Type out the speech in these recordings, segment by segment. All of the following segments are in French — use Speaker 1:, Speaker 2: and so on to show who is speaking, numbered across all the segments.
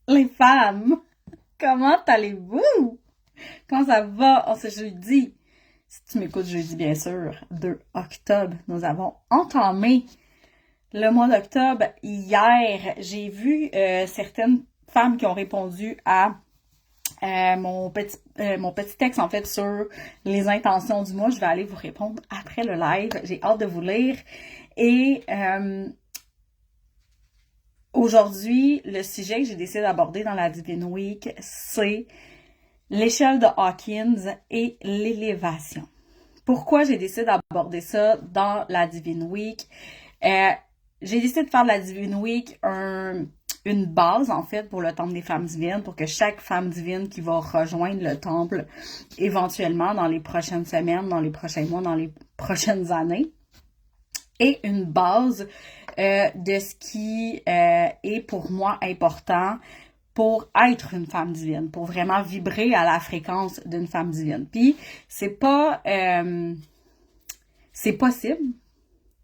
Speaker 1: Les femmes, comment allez-vous? Comment ça va en ce jeudi? Si tu m'écoutes jeudi, bien sûr, 2 octobre, nous avons entamé le mois d'octobre. Hier, j'ai vu certaines femmes qui ont répondu à mon petit texte, en fait, sur les intentions du mois. Je vais aller vous répondre après le live. J'ai hâte de vous lire. Et aujourd'hui, le sujet que j'ai décidé d'aborder dans la Divine Week, c'est l'échelle de Hawkins et l'élévation. Pourquoi j'ai décidé d'aborder ça dans la Divine Week? J'ai décidé de faire de la Divine Week une base, en fait, pour le Temple des femmes divines, pour que chaque femme divine qui va rejoindre le temple, éventuellement, dans les prochaines semaines, dans les prochains mois, dans les prochaines années, ait une base de ce qui est pour moi important pour être une femme divine, pour vraiment vibrer à la fréquence d'une femme divine. Puis, c'est possible.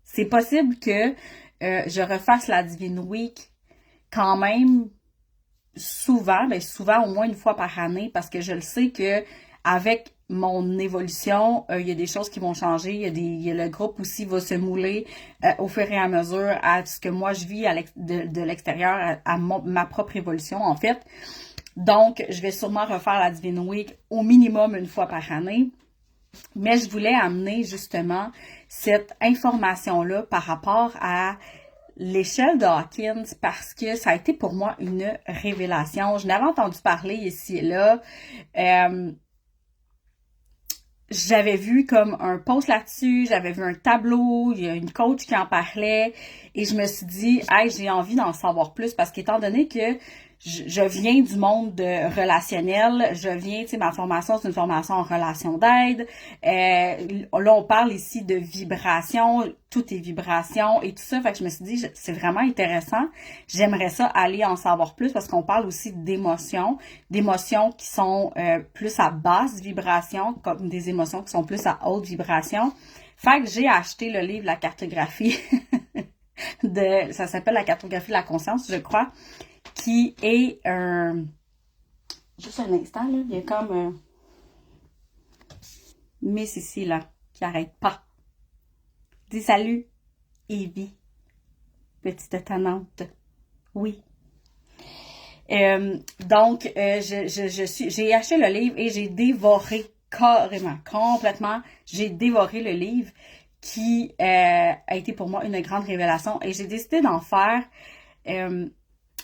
Speaker 1: C'est possible que je refasse la Divine Week quand même souvent, au moins une fois par année, parce que je le sais que avec mon évolution, il y a des choses qui vont changer, il y a le groupe aussi va se mouler au fur et à mesure à ce que moi je vis de l'extérieur, ma propre évolution en fait. Donc, je vais sûrement refaire la Divine Week au minimum une fois par année. Mais je voulais amener justement cette information-là par rapport à l'échelle de Hawkins parce que ça a été pour moi une révélation. Je n'avais entendu parler ici et là. J'avais vu comme un post là-dessus, j'avais vu un tableau, il y a une coach qui en parlait et je me suis dit, hey, j'ai envie d'en savoir plus parce qu'étant donné que je viens du monde de relationnel, tu sais, ma formation, c'est une formation en relation d'aide. Là, on parle ici de vibration, tout est vibration et tout ça. Fait que je me suis dit, c'est vraiment intéressant. J'aimerais ça aller en savoir plus parce qu'on parle aussi d'émotions qui sont plus à basse vibration, comme des émotions qui sont plus à haute vibration. Fait que j'ai acheté le livre La cartographie ça s'appelle La cartographie de la conscience, je crois, qui est juste un instant, là, il y a comme Miss ici, là, qui arrête pas. Dis salut, Evie, petite tannante. Oui. J'ai acheté le livre et j'ai dévoré carrément, complètement. J'ai dévoré le livre qui a été pour moi une grande révélation et j'ai décidé d'en faire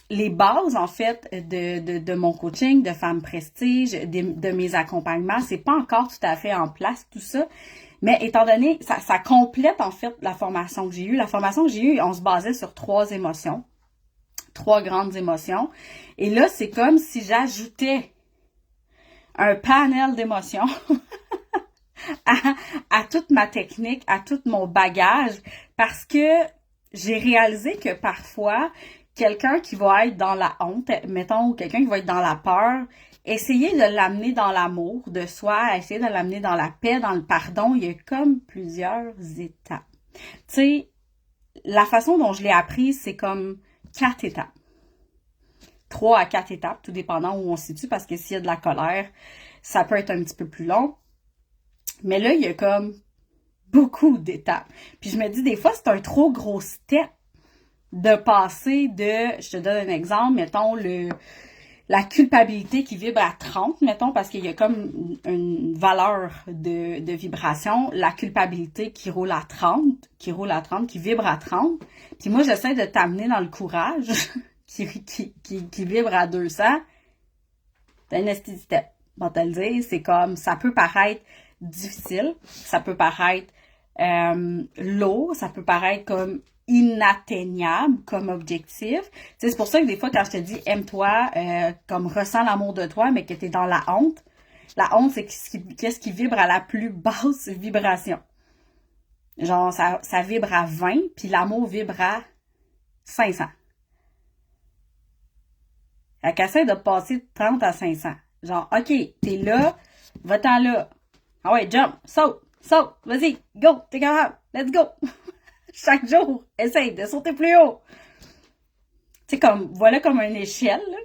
Speaker 1: les bases, en fait, de mon coaching, de Femme Prestige, de mes accompagnements. C'est pas encore tout à fait en place, tout ça. Mais étant donné, ça complète, en fait, la formation que j'ai eue. La formation que j'ai eue, on se basait sur 3 émotions. 3 grandes émotions. Et là, c'est comme si j'ajoutais un panel d'émotions à, à toute ma technique, à tout mon bagage, parce que j'ai réalisé que parfois, quelqu'un qui va être dans la honte, mettons, ou quelqu'un qui va être dans la peur, essayer de l'amener dans l'amour de soi, essayer de l'amener dans la paix, dans le pardon, il y a comme plusieurs étapes. Tu sais, la façon dont je l'ai appris, c'est comme 4 étapes. 3 à 4 étapes, tout dépendant où on se situe, parce que s'il y a de la colère, ça peut être un petit peu plus long. Mais là, il y a comme beaucoup d'étapes. Puis je me dis, des fois, c'est un trop gros step de passer je te donne un exemple, mettons, la culpabilité qui vibre à 30, mettons, parce qu'il y a comme une valeur de vibration, la culpabilité qui roule à 30, qui vibre à 30. Puis moi, j'essaie de t'amener dans le courage, qui vibre à 200. C'est un esti step. Bon, te le dire, c'est comme, ça peut paraître difficile, ça peut paraître lourd, ça peut paraître comme inatteignable comme objectif. Tu sais, c'est pour ça que des fois, quand je te dis aime-toi, comme ressens l'amour de toi, mais que tu es dans la honte, c'est qu'est-ce qui vibre à la plus basse vibration. Genre, ça vibre à 20, puis l'amour vibre à 500. Fait qu'essaie de passer de 30 à 500. Genre, OK, t'es là, va-t'en là. Ah ouais, jump, saute, vas-y, go, t'es capable, let's go. Chaque jour, essaye de sauter plus haut. Tu sais, voilà comme une échelle, là.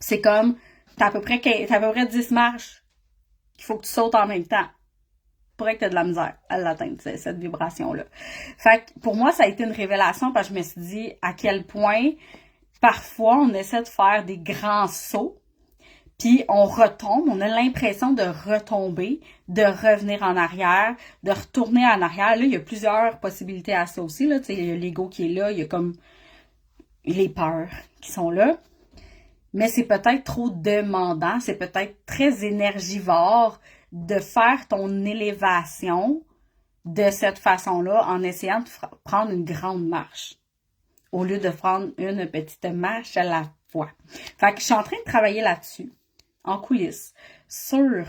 Speaker 1: C'est comme, t'as à peu près 10 marches qu'il faut que tu sautes en même temps pour que tu aies de la misère à l'atteindre, cette vibration-là. Fait que pour moi, ça a été une révélation parce que je me suis dit à quel point parfois on essaie de faire des grands sauts, puis on retombe, on a l'impression de retomber, de revenir en arrière, de retourner en arrière. Là, il y a plusieurs possibilités à ça aussi. Là. Il y a l'ego qui est là, il y a comme les peurs qui sont là. Mais c'est peut-être trop demandant, c'est peut-être très énergivore de faire ton élévation de cette façon-là en essayant de prendre une grande marche au lieu de prendre une petite marche à la fois. Fait que je suis en train de travailler là-dessus, en coulisses, sur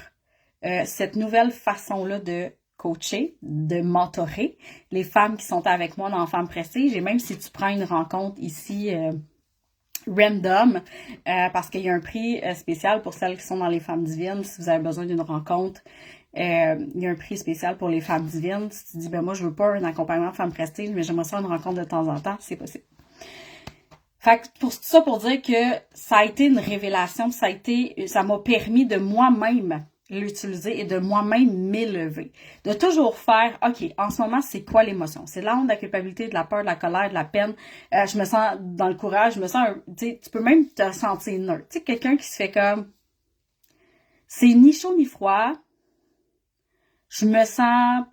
Speaker 1: cette nouvelle façon-là de coacher, de mentorer les femmes qui sont avec moi dans Femmes Prestiges. Et même si tu prends une rencontre ici random, parce qu'il y a un prix spécial pour celles qui sont dans les Femmes Divines, si vous avez besoin d'une rencontre, il y a un prix spécial pour les Femmes Divines. Si tu dis, ben moi, je veux pas un accompagnement Femmes Prestige, mais j'aimerais ça une rencontre de temps en temps, c'est possible. Fait que pour ça, pour dire que ça a été une révélation, ça m'a permis de moi-même l'utiliser et de moi-même m'élever. De toujours faire, OK, en ce moment, c'est quoi l'émotion? C'est de la honte, de la culpabilité, de la peur, de la colère, de la peine. Je me sens dans le courage, je me sens, tu peux même te sentir neutre. Tu sais, quelqu'un qui se fait comme, c'est ni chaud ni froid. Je me sens,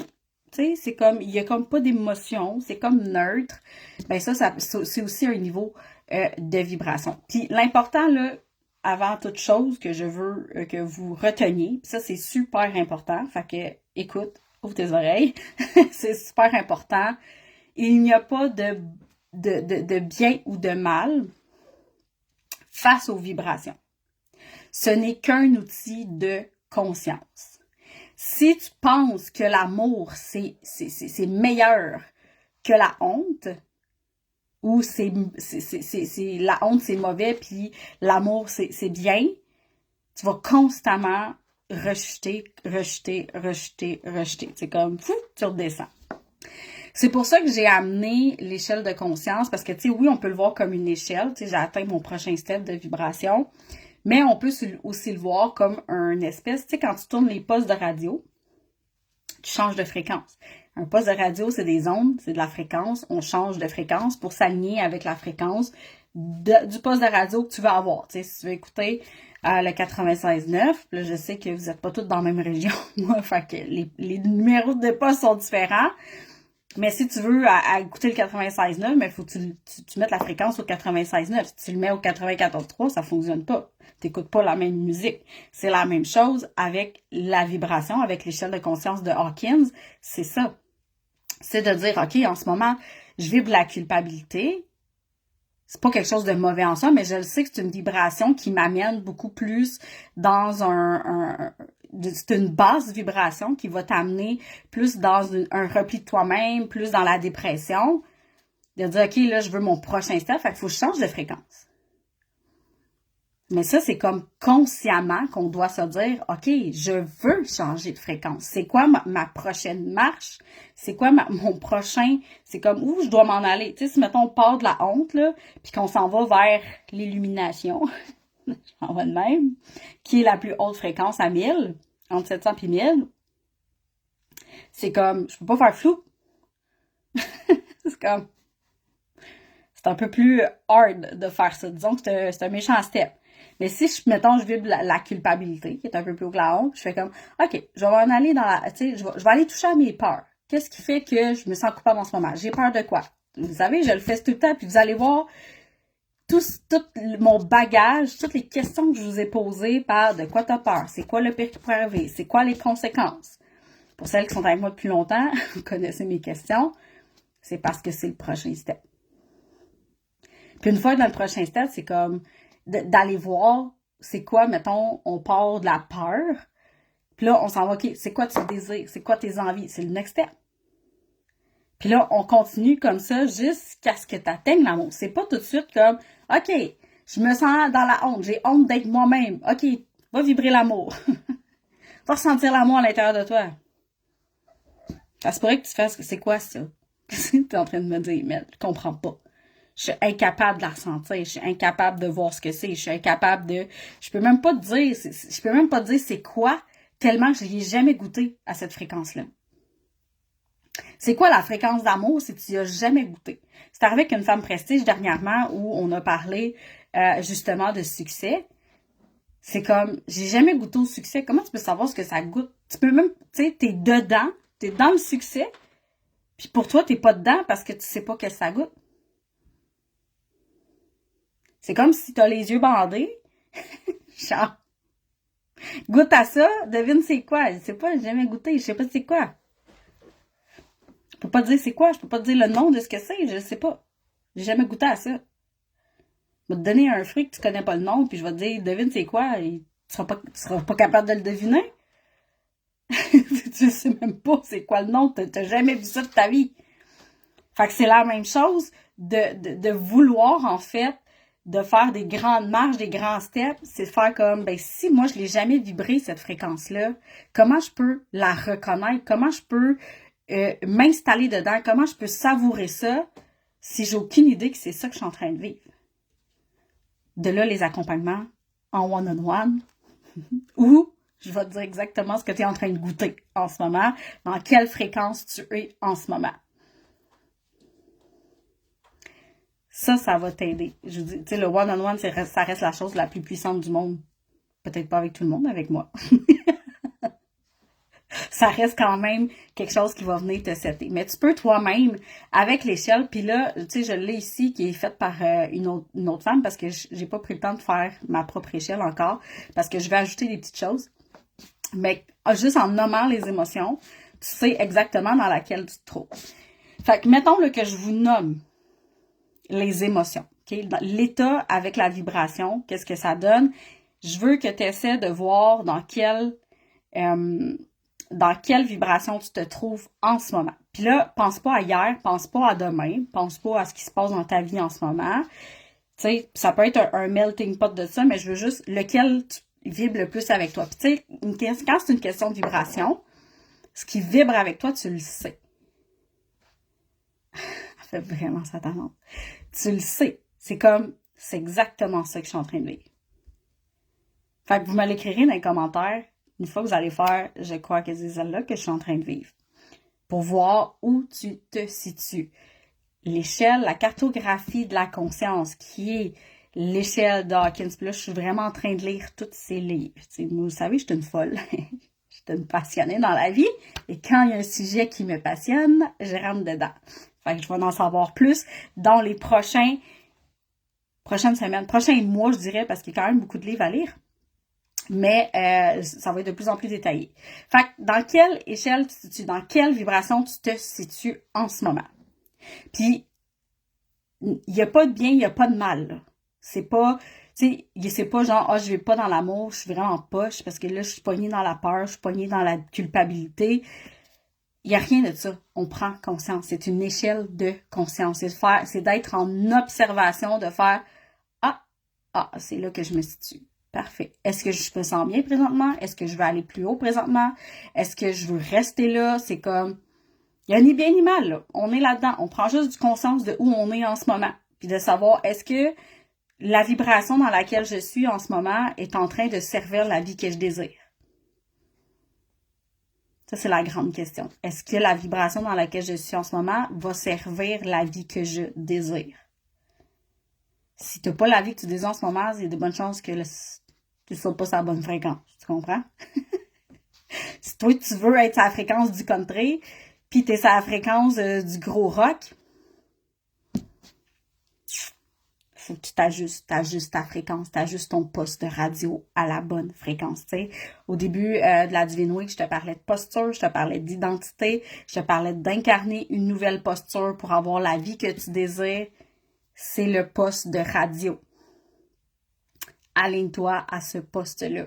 Speaker 1: tu sais, c'est comme, il y a comme pas d'émotion, c'est comme neutre. Ben ça c'est aussi un niveau de vibration. Puis l'important, là, avant toute chose que je veux que vous reteniez, ça c'est super important, fait que écoute, ouvre tes oreilles, c'est super important. Il n'y a pas de bien ou de mal face aux vibrations. Ce n'est qu'un outil de conscience. Si tu penses que l'amour c'est meilleur que la honte, ou la honte c'est mauvais puis l'amour c'est bien, tu vas constamment rejeter. C'est comme fou, tu redescends. C'est pour ça que j'ai amené l'échelle de conscience, parce que tu sais, oui, on peut le voir comme une échelle, tu sais, j'ai atteint mon prochain step de vibration, mais on peut aussi le voir comme un espèce, tu sais, quand tu tournes les postes de radio, tu changes de fréquence. Un poste de radio, c'est des ondes, c'est de la fréquence. On change de fréquence pour s'aligner avec la fréquence du poste de radio que tu veux avoir. Tu sais, si tu veux écouter le 96.9, là, je sais que vous n'êtes pas tous dans la même région, moi, fait que les numéros de poste sont différents. Mais si tu veux écouter le 96.9, mais il faut que tu mettes la fréquence au 96.9. Si tu le mets au 94.3, ça fonctionne pas. Tu n'écoutes pas la même musique. C'est la même chose avec la vibration, avec l'échelle de conscience de Hawkins. C'est ça. C'est de dire, OK, en ce moment, je vibre la culpabilité. C'est pas quelque chose de mauvais en soi, mais je le sais que c'est une vibration qui m'amène beaucoup plus dans c'est une basse vibration qui va t'amener plus dans un repli de toi-même, plus dans la dépression. De dire, OK, là, je veux mon prochain step, fait qu'il faut que je change de fréquence. Mais ça, c'est comme consciemment qu'on doit se dire, OK, je veux changer de fréquence. C'est quoi ma prochaine marche? C'est quoi mon prochain? C'est comme où je dois m'en aller. Tu sais, si mettons on part de la honte, là, puis qu'on s'en va vers l'illumination, je m'en vais de même, qui est la plus haute fréquence à 1000, entre 700 et 1000, c'est comme, je peux pas faire flou. C'est comme, c'est un peu plus hard de faire ça. Disons que c'est un méchant step. Mais si, mettons, je vibre la culpabilité, qui est un peu plus haut que la honte, je fais comme, OK, je vais m'en aller dans la, tu sais, je vais aller toucher à mes peurs. Qu'est-ce qui fait que je me sens coupable en ce moment? J'ai peur de quoi? Vous savez, je le fais tout le temps, puis vous allez voir tout mon bagage, toutes les questions que je vous ai posées par de quoi t'as peur, c'est quoi le pire qui pourrait arriver, c'est quoi les conséquences. Pour celles qui sont avec moi depuis longtemps, vous connaissez mes questions, c'est parce que c'est le prochain step. Puis une fois dans le prochain step, c'est comme d'aller voir c'est quoi, mettons, on part de la peur, puis là, on s'en va, OK, c'est quoi tes désirs, c'est quoi tes envies, c'est le next step. Puis là, on continue comme ça jusqu'à ce que tu atteignes l'amour. C'est pas tout de suite comme, OK, je me sens dans la honte, j'ai honte d'être moi-même. OK, va vibrer l'amour. Va ressentir l'amour à l'intérieur de toi. Ça se pourrait que tu fasses, c'est quoi ça? Qu'est-ce que tu es en train de me dire, mais je comprends pas. Je suis incapable de la ressentir. Je suis incapable de voir ce que c'est. Je suis incapable de... Je peux même pas te dire... Je peux même pas te dire c'est quoi, tellement que je n'y ai jamais goûté à cette fréquence-là. C'est quoi la fréquence d'amour si tu n'y as jamais goûté? C'est arrivé avec une femme prestige dernièrement où on a parlé justement de succès. C'est comme, j'ai jamais goûté au succès. Comment tu peux savoir ce que ça goûte? Tu peux même, tu sais, t'es dedans, t'es dans le succès, puis pour toi, t'es pas dedans parce que tu sais pas que ça goûte. C'est comme si t'as les yeux bandés. Genre, goûte à ça, devine c'est quoi. Je sais pas, j'ai jamais goûté, je sais pas c'est quoi. Je peux pas te dire c'est quoi, je peux pas te dire le nom de ce que c'est, je sais pas. J'ai jamais goûté à ça. Je vais te donner un fruit que tu connais pas le nom, puis je vais te dire, devine c'est quoi, et tu seras pas capable de le deviner. Tu sais même pas c'est quoi le nom, t'as jamais vu ça de ta vie. Fait que c'est la même chose de vouloir, en fait, de faire des grandes marches, des grands steps, c'est de faire comme, ben si moi je l'ai jamais vibré, cette fréquence-là, comment je peux la reconnaître, comment je peux m'installer dedans, comment je peux savourer ça si j'ai aucune idée que c'est ça que je suis en train de vivre. De là, les accompagnements en one-on-one, ou je vais te dire exactement ce que tu es en train de goûter en ce moment, dans quelle fréquence tu es en ce moment. Ça va t'aider. Je dis, tu sais, le one-on-one, ça reste la chose la plus puissante du monde. Peut-être pas avec tout le monde, avec moi. Ça reste quand même quelque chose qui va venir te setter. Mais tu peux toi-même, avec l'échelle, puis là, tu sais, je l'ai ici, qui est faite par une autre femme, parce que j'ai pas pris le temps de faire ma propre échelle encore, parce que je vais ajouter des petites choses. Mais juste en nommant les émotions, tu sais exactement dans laquelle tu te trouves. Fait que mettons là, que je vous nomme les émotions. Okay? L'état avec la vibration, qu'est-ce que ça donne? Je veux que tu essaies de voir dans quelle vibration tu te trouves en ce moment. Puis là, pense pas à hier, pense pas à demain, pense pas à ce qui se passe dans ta vie en ce moment. Tu sais, ça peut être un melting pot de ça, mais je veux juste lequel tu vibres le plus avec toi. Puis tu sais, quand c'est une question de vibration, ce qui vibre avec toi, tu le sais. Ça fait vraiment ça tendance. Tu le sais. C'est exactement ça que je suis en train de vivre. Fait que vous me l'écrirez dans les commentaires une fois que vous allez faire, je crois que c'est celle-là que je suis en train de vivre. Pour voir où tu te situes. L'échelle, la cartographie de la conscience, qui est l'échelle d'Hawkins. Puis là, je suis vraiment en train de lire tous ces livres. T'sais, vous savez, je suis une folle. Je suis une passionnée dans la vie. Et quand il y a un sujet qui me passionne, je rentre dedans. Fait que je vais en savoir plus dans les prochaines semaines, prochains mois, je dirais, parce qu'il y a quand même beaucoup de livres à lire. Mais ça va être de plus en plus détaillé. Fait que dans quelle échelle tu te situes, dans quelle vibration tu te situes en ce moment? Puis, il n'y a pas de bien, il n'y a pas de mal, là. C'est pas, tu sais, c'est pas genre, je vais pas dans l'amour, je suis vraiment en poche, parce que là, je suis pognée dans la peur, je suis pognée dans la culpabilité. Il n'y a rien de ça. On prend conscience. C'est une échelle de conscience. C'est d'être en observation, de faire, c'est là que je me situe. Parfait. Est-ce que je me sens bien présentement? Est-ce que je veux aller plus haut présentement? Est-ce que je veux rester là? C'est comme, il y a ni bien ni mal, là. On est là-dedans. On prend juste du conscience de où on est en ce moment. Puis de savoir, est-ce que la vibration dans laquelle je suis en ce moment est en train de servir la vie que je désire? Ça, c'est la grande question. Est-ce que la vibration dans laquelle je suis en ce moment va servir la vie que je désire? Si tu n'as pas la vie que tu désires en ce moment, il y a de bonnes chances que tu ne sois pas sur la bonne fréquence. Tu comprends? Si toi, tu veux être sur la fréquence du country, puis tu es sur la fréquence du gros rock, faut que tu t'ajustes ta fréquence, t'ajustes ton poste de radio à la bonne fréquence. T'sais. Au début de la Divine Week, je te parlais de posture, je te parlais d'identité, je te parlais d'incarner une nouvelle posture pour avoir la vie que tu désires. C'est le poste de radio. Aligne-toi à ce poste-là.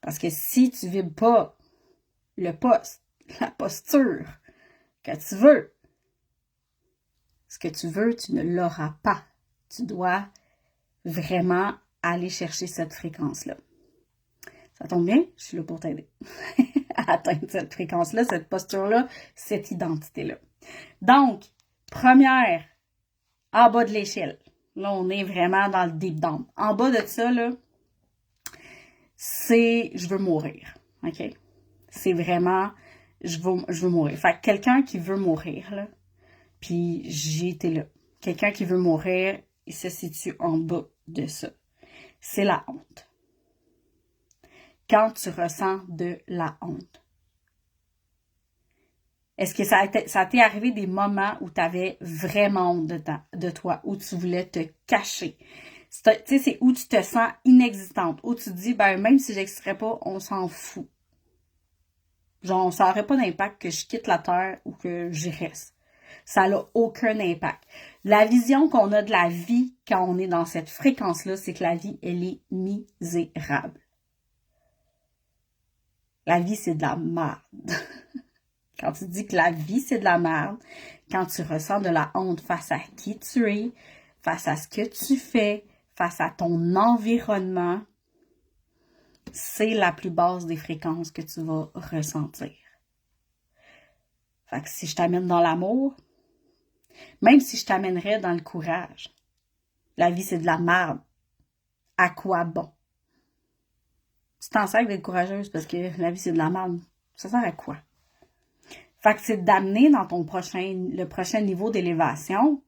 Speaker 1: Parce que si tu ne vibres pas le poste, la posture que tu veux, ce que tu veux, tu ne l'auras pas. Tu dois vraiment aller chercher cette fréquence-là. Ça tombe bien, je suis là pour t'aider à atteindre cette fréquence-là, cette posture-là, cette identité-là. Donc, première en bas de l'échelle. Là, on est vraiment dans le deep down. En bas de ça, là, c'est je veux mourir. OK? C'est vraiment je veux mourir. Fait que quelqu'un qui veut mourir, là, puis j'ai été là. Quelqu'un qui veut mourir, il se situe en bas de ça. C'est la honte. Quand tu ressens de la honte. Est-ce que ça t'est arrivé des moments où tu avais vraiment honte de toi, où tu voulais te cacher? Tu sais, c'est où tu te sens inexistante, où tu te dis, ben même si j'existerais pas, on s'en fout. Genre, ça n'aurait pas d'impact que je quitte la Terre ou que j'y reste. Ça n'a aucun impact. La vision qu'on a de la vie quand on est dans cette fréquence-là, c'est que la vie, elle est misérable. La vie, c'est de la merde. Quand tu dis que la vie, c'est de la merde, quand tu ressens de la honte face à qui tu es, face à ce que tu fais, face à ton environnement, c'est la plus basse des fréquences que tu vas ressentir. Fait que si je t'amène dans l'amour, même si je t'amènerais dans le courage, la vie, c'est de la merde. À quoi bon? Tu t'en sers d'être courageuse parce que la vie, c'est de la merde. Ça sert à quoi? Fait que c'est d'amener dans le prochain niveau d'élévation,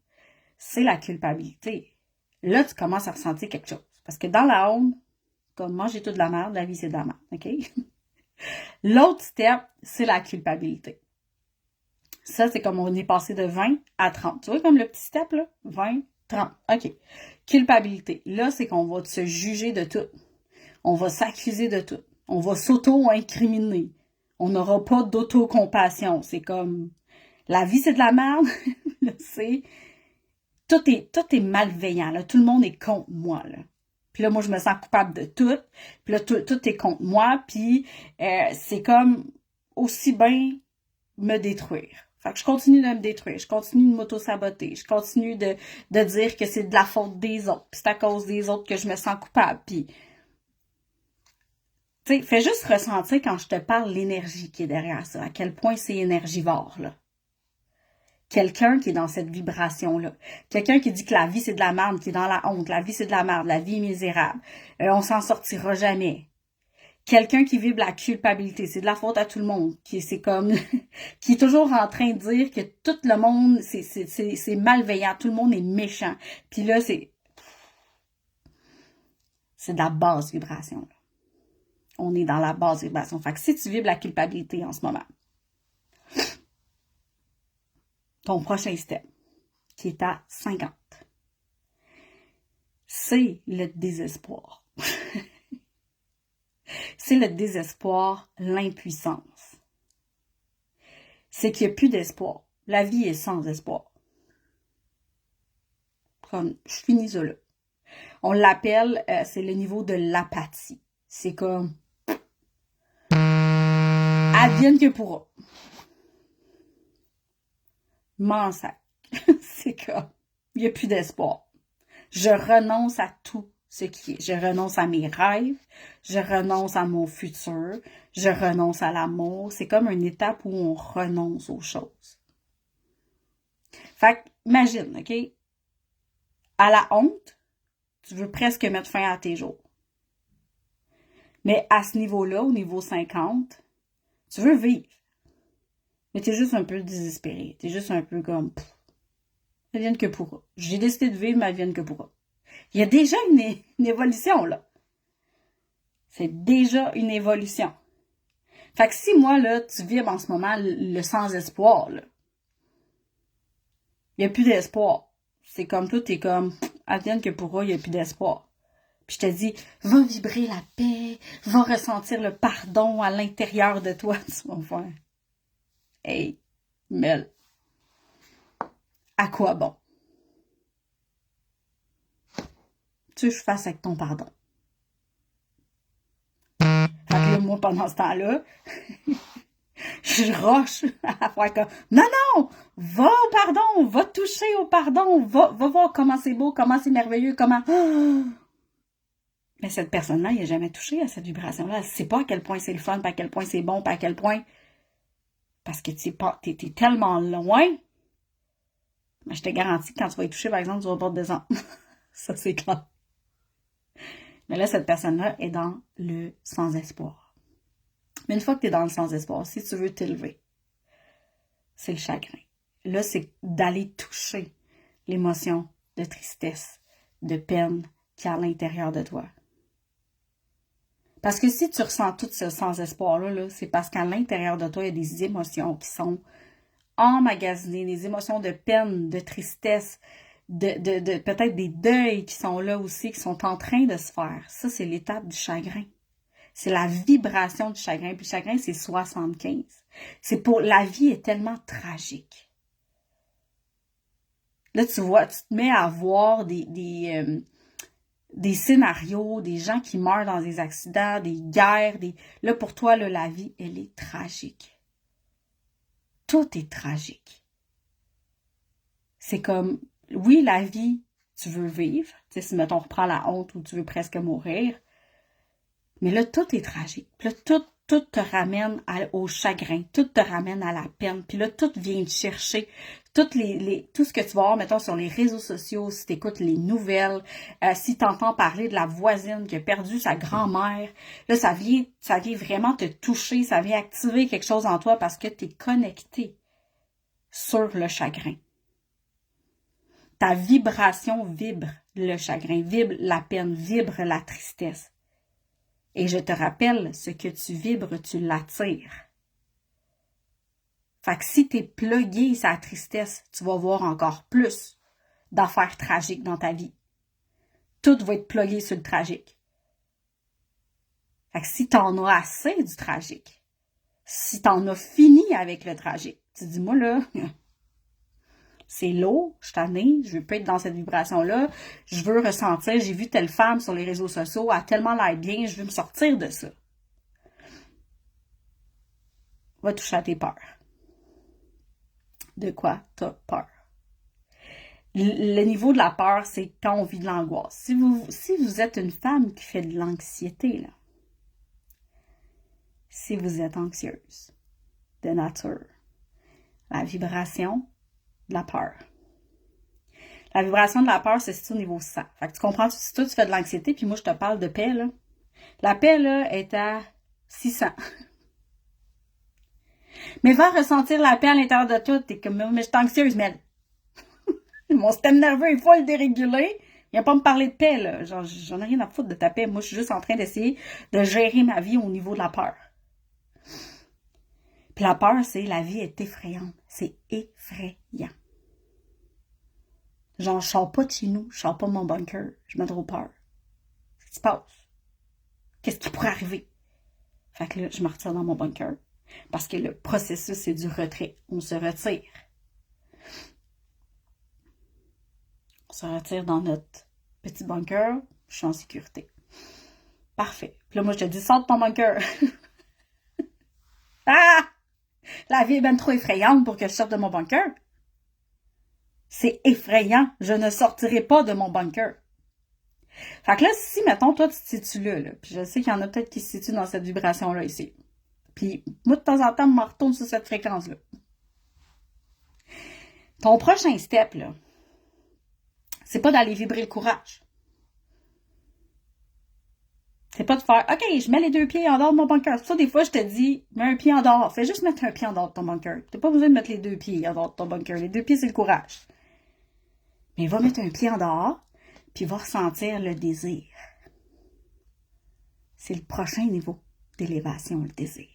Speaker 1: c'est la culpabilité. Là, tu commences à ressentir quelque chose. Parce que dans la honte, comme moi, j'ai tout de la merde, la vie, c'est de la merde. OK? L'autre step, c'est la culpabilité. Ça, c'est comme on est passé de 20 à 30. Tu vois comme le petit step, là? 20, 30. OK. Culpabilité. Là, c'est qu'on va se juger de tout. On va s'accuser de tout. On va s'auto-incriminer. On n'aura pas d'autocompassion. C'est comme, la vie, c'est de la merde. C'est, tout est malveillant, là. Tout le monde est contre moi, là. Puis là, moi, je me sens coupable de tout. Puis là, tout est contre moi. Puis c'est comme aussi bien me détruire. Fait que je continue de me détruire. Je continue de m'auto-saboter. Je continue de dire que c'est de la faute des autres. Puis c'est à cause des autres que je me sens coupable. Puis, tu sais, fais juste ressentir quand je te parle l'énergie qui est derrière ça. À quel point c'est énergivore, là. Quelqu'un qui est dans cette vibration-là. Quelqu'un qui dit que la vie, c'est de la merde, qui est dans la honte. La vie, c'est de la merde. La vie est misérable. On s'en sortira jamais. Quelqu'un qui vibre la culpabilité. C'est de la faute à tout le monde. C'est comme, qui est toujours en train de dire que tout le monde, c'est malveillant. Tout le monde est méchant. Puis là, c'est de la basse vibration, là. On est dans la basse vibration. Fait que si tu vibres la culpabilité en ce moment, ton prochain step, qui est à 50, c'est le désespoir. C'est le désespoir, l'impuissance. C'est qu'il n'y a plus d'espoir. La vie est sans espoir. Comme, je finis ça là. On l'appelle, c'est le niveau de l'apathie. C'est comme, advienne que pourra. M'en sac. C'est comme, il n'y a plus d'espoir. Je renonce à tout ce qui est. Je renonce à mes rêves, je renonce à mon futur, je renonce à l'amour. C'est comme une étape où on renonce aux choses. Fait que, imagine, OK? À la honte, tu veux presque mettre fin à tes jours. Mais à ce niveau-là, au niveau 50, tu veux vivre. Mais t'es juste un peu désespéré. T'es juste un peu comme, advienne que pourra. J'ai décidé de vivre, mais advienne que pourra. Il y a déjà une évolution, là. C'est déjà une évolution. Fait que si moi, là, tu vibres en ce moment le sans-espoir, là, il n'y a plus d'espoir. C'est comme tout, t'es comme, advienne que pourra, il n'y a plus d'espoir. Puis je te dis, va vibrer la paix, va ressentir le pardon à l'intérieur de toi. Tu vas voir. Hey, Mel, à quoi bon? Tu veux que je fasse avec ton pardon? Fait que là, moi, pendant ce temps-là, je roche à faire comme, non, non, va au pardon, va toucher au pardon, va voir comment c'est beau, comment c'est merveilleux, comment... Mais cette personne-là, il n'a jamais touché à cette vibration-là. Elle ne sait pas à quel point c'est le fun, pas à quel point c'est bon, pas à quel point... Parce que tu es tellement loin Mais je te garantis que quand tu vas y toucher, par exemple, tu vas pas te descendre. Ça, c'est clair. Mais là, cette personne-là est dans le sans-espoir. Mais une fois que tu es dans le sans-espoir, si tu veux t'élever, c'est le chagrin. Là, c'est d'aller toucher l'émotion de tristesse, de peine qu'il y a à l'intérieur de toi. Parce que si tu ressens tout ce sans-espoir-là, c'est parce qu'à l'intérieur de toi, il y a des émotions qui sont emmagasinées, des émotions de peine, de tristesse, de peut-être des deuils qui sont là aussi, qui sont en train de se faire. Ça, c'est l'étape du chagrin. C'est la vibration du chagrin. Puis le chagrin, c'est 75. C'est pour... La vie est tellement tragique. Là, tu vois, tu te mets à voir des scénarios, des gens qui meurent dans des accidents, des guerres. Là, pour toi, là, la vie, elle est tragique. Tout est tragique. C'est comme... Oui, la vie, tu veux vivre. Tu sais, si, mettons, on reprend la honte où tu veux presque mourir. Mais là, tout est tragique. Puis là, tout te ramène au chagrin. Tout te ramène à la peine. Puis là, tout vient te chercher. Tout ce que tu vas voir, mettons, sur les réseaux sociaux, si tu écoutes les nouvelles, si tu entends parler de la voisine qui a perdu sa grand-mère, là, ça vient vraiment te toucher. Ça vient activer quelque chose en toi parce que tu es connecté sur le chagrin. Ta vibration vibre le chagrin, vibre la peine, vibre la tristesse. Et je te rappelle, ce que tu vibres, tu l'attires. Fait que si t'es plugué sur la tristesse, tu vas voir encore plus d'affaires tragiques dans ta vie. Tout va être plugué sur le tragique. Fait que si t'en as assez du tragique, si t'en as fini avec le tragique, tu dis, moi là... C'est lourd, je suis tannée, je veux pas être dans cette vibration-là, je veux ressentir, j'ai vu telle femme sur les réseaux sociaux, elle a tellement l'air bien, je veux me sortir de ça. Va toucher à tes peurs. De quoi t'as peur? Le niveau de la peur, c'est quand on vit de l'angoisse. Si vous êtes une femme qui fait de l'anxiété, là, si vous êtes anxieuse de nature, la vibration de la peur. La vibration de la peur, c'est au niveau 100. Fait que tu comprends, si toi tu fais de l'anxiété, puis moi je te parle de paix, là. La paix, là, est à 600. Mais va ressentir la paix à l'intérieur de toi. T'es comme, mais je suis anxieuse, mais mon système nerveux est full dérégulé. Il a pas à me parler de paix, là. Genre, j'en ai rien à foutre de ta paix. Moi, je suis juste en train d'essayer de gérer ma vie au niveau de la peur. Puis la peur, c'est la vie est effrayante. C'est effrayant. Genre, je sors pas de chez nous, je sors pas de mon bunker, je me trop peur. Qu'est-ce qui se passe? Qu'est-ce qui pourrait arriver? Fait que là, je me retire dans mon bunker. Parce que le processus, c'est du retrait. On se retire. On se retire dans notre petit bunker, je suis en sécurité. Parfait. Puis là, moi, je te dis, sors de ton bunker. Ah! La vie est bien trop effrayante pour que je sorte de mon bunker. C'est effrayant. Je ne sortirai pas de mon bunker. Fait que là, si, mettons, toi, tu te situes là, puis je sais qu'il y en a peut-être qui se situent dans cette vibration-là ici. Puis, moi, de temps en temps, je me retourne sur cette fréquence-là. Ton prochain step, là, c'est pas d'aller vibrer le courage. C'est pas de faire, OK, je mets les 2 pieds en dehors de mon bunker. C'est ça, des fois, je te dis, mets un pied en dehors. Fais juste mettre un pied en dehors de ton bunker. T'as pas besoin de mettre les 2 pieds en dehors de ton bunker. Les 2 pieds, c'est le courage. Mais va mettre un pied en dehors, puis va ressentir le désir. C'est le prochain niveau d'élévation, le désir.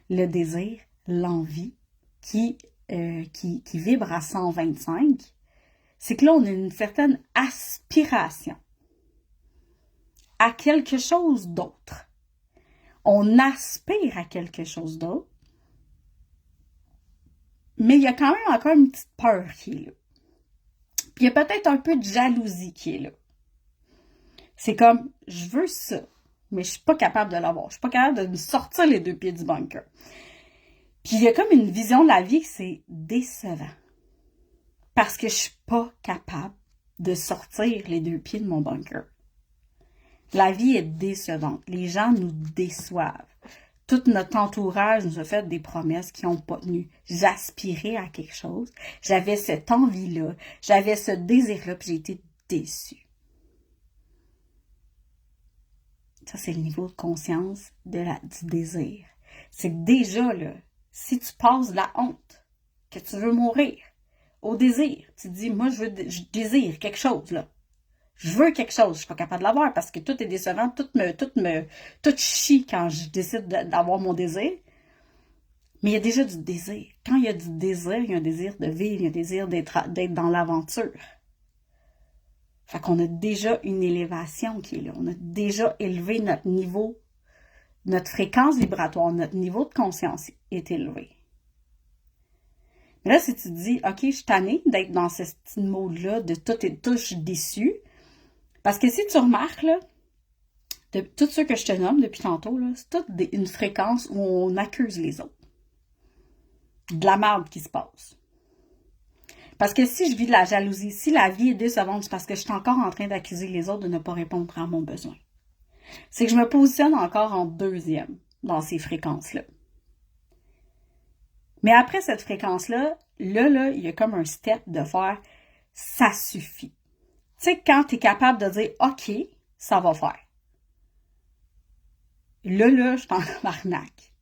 Speaker 1: Le désir, l'envie, qui vibre à 125, c'est que là, on a une certaine aspiration à quelque chose d'autre. On aspire à quelque chose d'autre, mais il y a quand même encore une petite peur qui est là. Puis il y a peut-être un peu de jalousie qui est là. C'est comme, je veux ça, mais je suis pas capable de l'avoir. Je suis pas capable de me sortir les 2 pieds du bunker. Puis il y a comme une vision de la vie que c'est décevant. Parce que je suis pas capable de sortir les 2 pieds de mon bunker. La vie est décevante. Les gens nous déçoivent. Tout notre entourage nous a fait des promesses qui n'ont pas tenu. J'aspirais à quelque chose. J'avais cette envie-là. J'avais ce désir-là, puis j'ai été déçue. Ça, c'est le niveau de conscience du désir. C'est que déjà, là, si tu passes de la honte, que tu veux mourir, au désir, tu te dis, moi, je désire quelque chose, là. Je veux quelque chose, je suis pas capable de l'avoir parce que tout est décevant, tout chie quand je décide d'avoir mon désir. Mais il y a déjà du désir. Quand il y a du désir, il y a un désir de vivre, il y a un désir d'être dans l'aventure. Fait qu'on a déjà une élévation qui est là. On a déjà élevé notre niveau, notre fréquence vibratoire, notre niveau de conscience est élevé. Mais là, si tu te dis, OK, je suis tannée d'être dans ce style mode-là, de tout et tout, je suis déçue. Parce que si tu remarques, là, de tout ce que je te nomme depuis tantôt, là, c'est toute une fréquence où on accuse les autres. De la merde qui se passe. Parce que si je vis de la jalousie, si la vie est décevante, c'est parce que je suis encore en train d'accuser les autres de ne pas répondre à mon besoin. C'est que je me positionne encore en deuxième dans ces fréquences-là. Mais après cette fréquence-là, là, il y a comme un step de faire « ça suffit ». Tu sais, quand tu es capable de dire « OK, ça va faire ». Là, je suis en arnaque.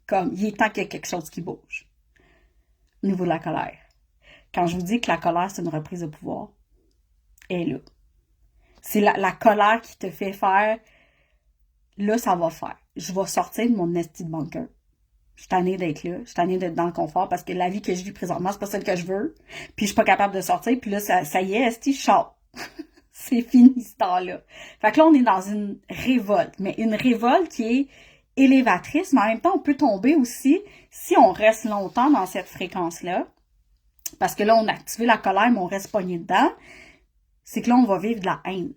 Speaker 1: Comme, il est temps qu'il y ait quelque chose qui bouge. Au niveau de la colère. Quand je vous dis que la colère, c'est une reprise de pouvoir, elle est là. C'est la colère qui te fait faire, là, ça va faire. Je vais sortir de mon esti de bunker. Je suis tannée d'être là. Je suis tannée d'être dans le confort parce que la vie que je vis présentement, c'est pas celle que je veux. Puis je suis pas capable de sortir. Puis là, ça y est, esti, je sors. C'est fini, ce temps-là. Fait que là, on est dans une révolte. Mais une révolte qui est élévatrice, mais en même temps, on peut tomber aussi si on reste longtemps dans cette fréquence-là. Parce que là, on a activé la colère, mais on reste pogné dedans. C'est que là, on va vivre de la haine.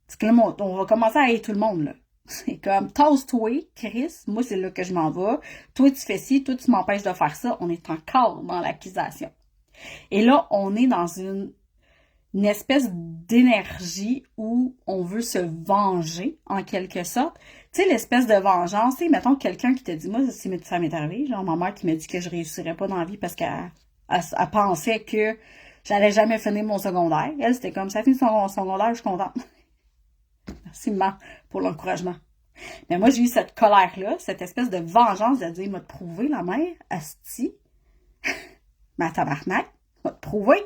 Speaker 1: C'est que là, on va commencer à haïr tout le monde, là. C'est comme, tasse-toi, Chris, moi, c'est là que je m'en vais. Toi, tu fais ci, toi, tu m'empêches de faire ça. On est encore dans l'accusation. Et là, on est dans une espèce d'énergie où on veut se venger, en quelque sorte. Tu sais, l'espèce de vengeance, tu sais, mettons quelqu'un qui te dit, moi, ça m'est arrivé, genre ma mère qui m'a dit que je réussirais pas dans la vie parce qu'elle pensait que j'allais jamais finir mon secondaire. Elle, c'était comme, ça finit son secondaire, je suis contente. Merci, maman, pour l'encouragement. Mais moi, j'ai eu cette colère-là, cette espèce de vengeance de dire, m'a te prouvé, la mère, asti, ma tabarnak, m'a te prouvé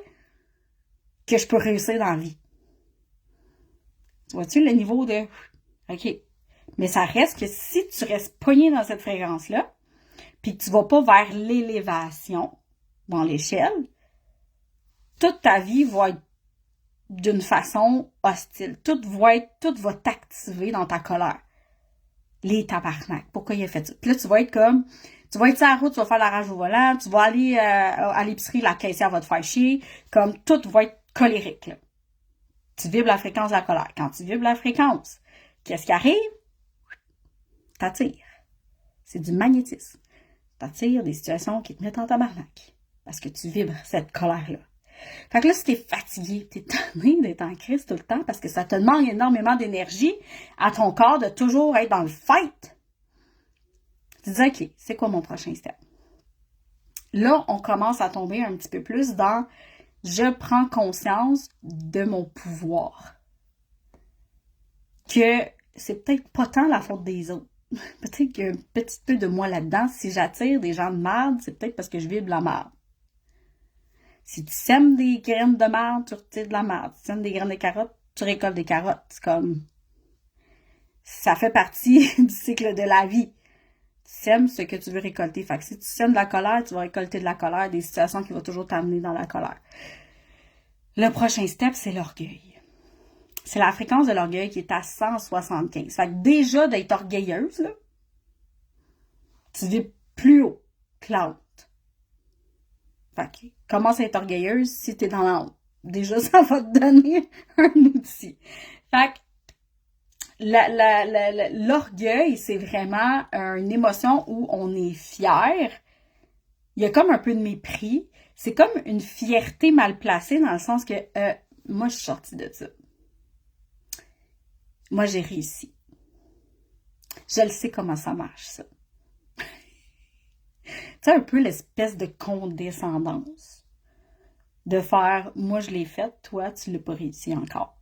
Speaker 1: que je peux réussir dans la vie. Tu vois-tu le niveau de... OK. Mais ça reste que si tu restes pogné dans cette fréquence-là, puis que tu vas pas vers l'élévation dans l'échelle, toute ta vie va être d'une façon hostile. Tout va t'activer dans ta colère. Les tabarnak. Pourquoi il a fait ça? Puis là, tu vas être comme... Tu vas être sur la route, tu vas faire la rage au volant, tu vas aller à l'épicerie, la caissière va te faire chier. Comme tout va être colérique, là. Tu vibres la fréquence de la colère. Quand tu vibres la fréquence, qu'est-ce qui arrive? T'attires. C'est du magnétisme. T'attires des situations qui te mettent en tabarnak. Parce que tu vibres cette colère-là. Fait que là, si t'es fatigué, t'es tanné d'être en crise tout le temps parce que ça te demande énormément d'énergie à ton corps de toujours être dans le fight. Tu te dis, OK, c'est quoi mon prochain step? Là, on commence à tomber un petit peu plus dans je prends conscience de mon pouvoir. Que c'est peut-être pas tant la faute des autres. Peut-être qu'il y a un petit peu de moi là-dedans. Si j'attire des gens de merde, c'est peut-être parce que je vibre la merde. Si tu sèmes des graines de merde, tu retires de la merde. Si tu sèmes des graines de carottes, tu récoltes des carottes. C'est comme... Ça fait partie du cycle de la vie. Tu sèmes ce que tu veux récolter. Fait que si tu sèmes de la colère, tu vas récolter de la colère, des situations qui vont toujours t'amener dans la colère. Le prochain step, c'est l'orgueil. C'est la fréquence de l'orgueil qui est à 175. Fait que déjà, d'être orgueilleuse, là, tu vis plus haut que la honte. Fait que commence à être orgueilleuse si t'es dans la honte. Déjà, ça va te donner un outil. Fait que l'orgueil, c'est vraiment une émotion où on est fier. Il y a comme un peu de mépris. C'est comme une fierté mal placée dans le sens que moi, je suis sortie de ça. Moi, j'ai réussi. Je le sais comment ça marche, ça. Tu sais, un peu l'espèce de condescendance. De faire, moi je l'ai fait, toi tu l'as pas réussi encore.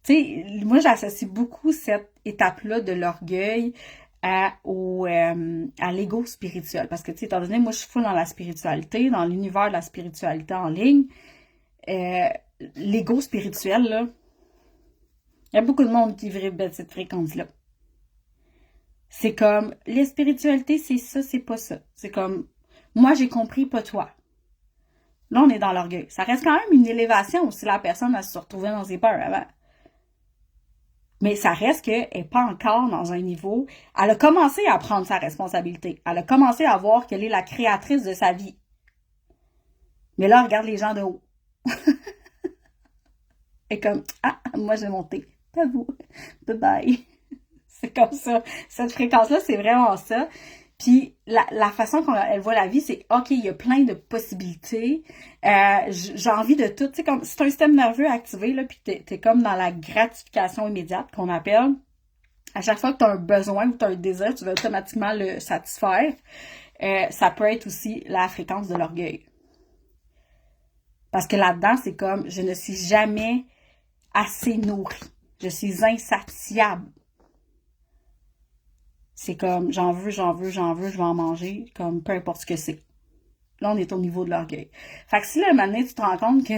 Speaker 1: Tu sais, moi j'associe beaucoup cette étape-là de l'orgueil à l'ego spirituel. Parce que, tu sais, étant donné, moi je suis full dans la spiritualité, dans l'univers de la spiritualité en ligne, euh, l'ego spirituel, là, il y a beaucoup de monde qui vibre de cette fréquence-là. C'est comme, la spiritualité, c'est ça, c'est pas ça. C'est comme, moi j'ai compris, pas toi. Là, on est dans l'orgueil. Ça reste quand même une élévation si la personne a se retrouvé dans ses peurs avant. Mais ça reste qu'elle n'est pas encore dans un niveau... Elle a commencé à prendre sa responsabilité. Elle a commencé à voir qu'elle est la créatrice de sa vie. Mais là, elle regarde les gens de haut. Et comme, ah, moi j'ai monté. Pas vous. Bye bye. C'est comme ça. Cette fréquence-là, c'est vraiment ça. Puis la façon qu'elle voit la vie, c'est OK, il y a plein de possibilités. J'ai envie de tout. Tu sais, comme c'est un système nerveux activé, là, puis t'es comme dans la gratification immédiate qu'on appelle. À chaque fois que tu as un besoin ou tu as un désir, tu vas automatiquement le satisfaire. Ça peut être aussi la fréquence de l'orgueil. Parce que là-dedans, c'est comme je ne suis jamais assez nourrie. Je suis insatiable. C'est comme, j'en veux, je vais en manger, comme peu importe ce que c'est. Là, on est au niveau de l'orgueil. Fait que si là, un moment donné, tu te rends compte que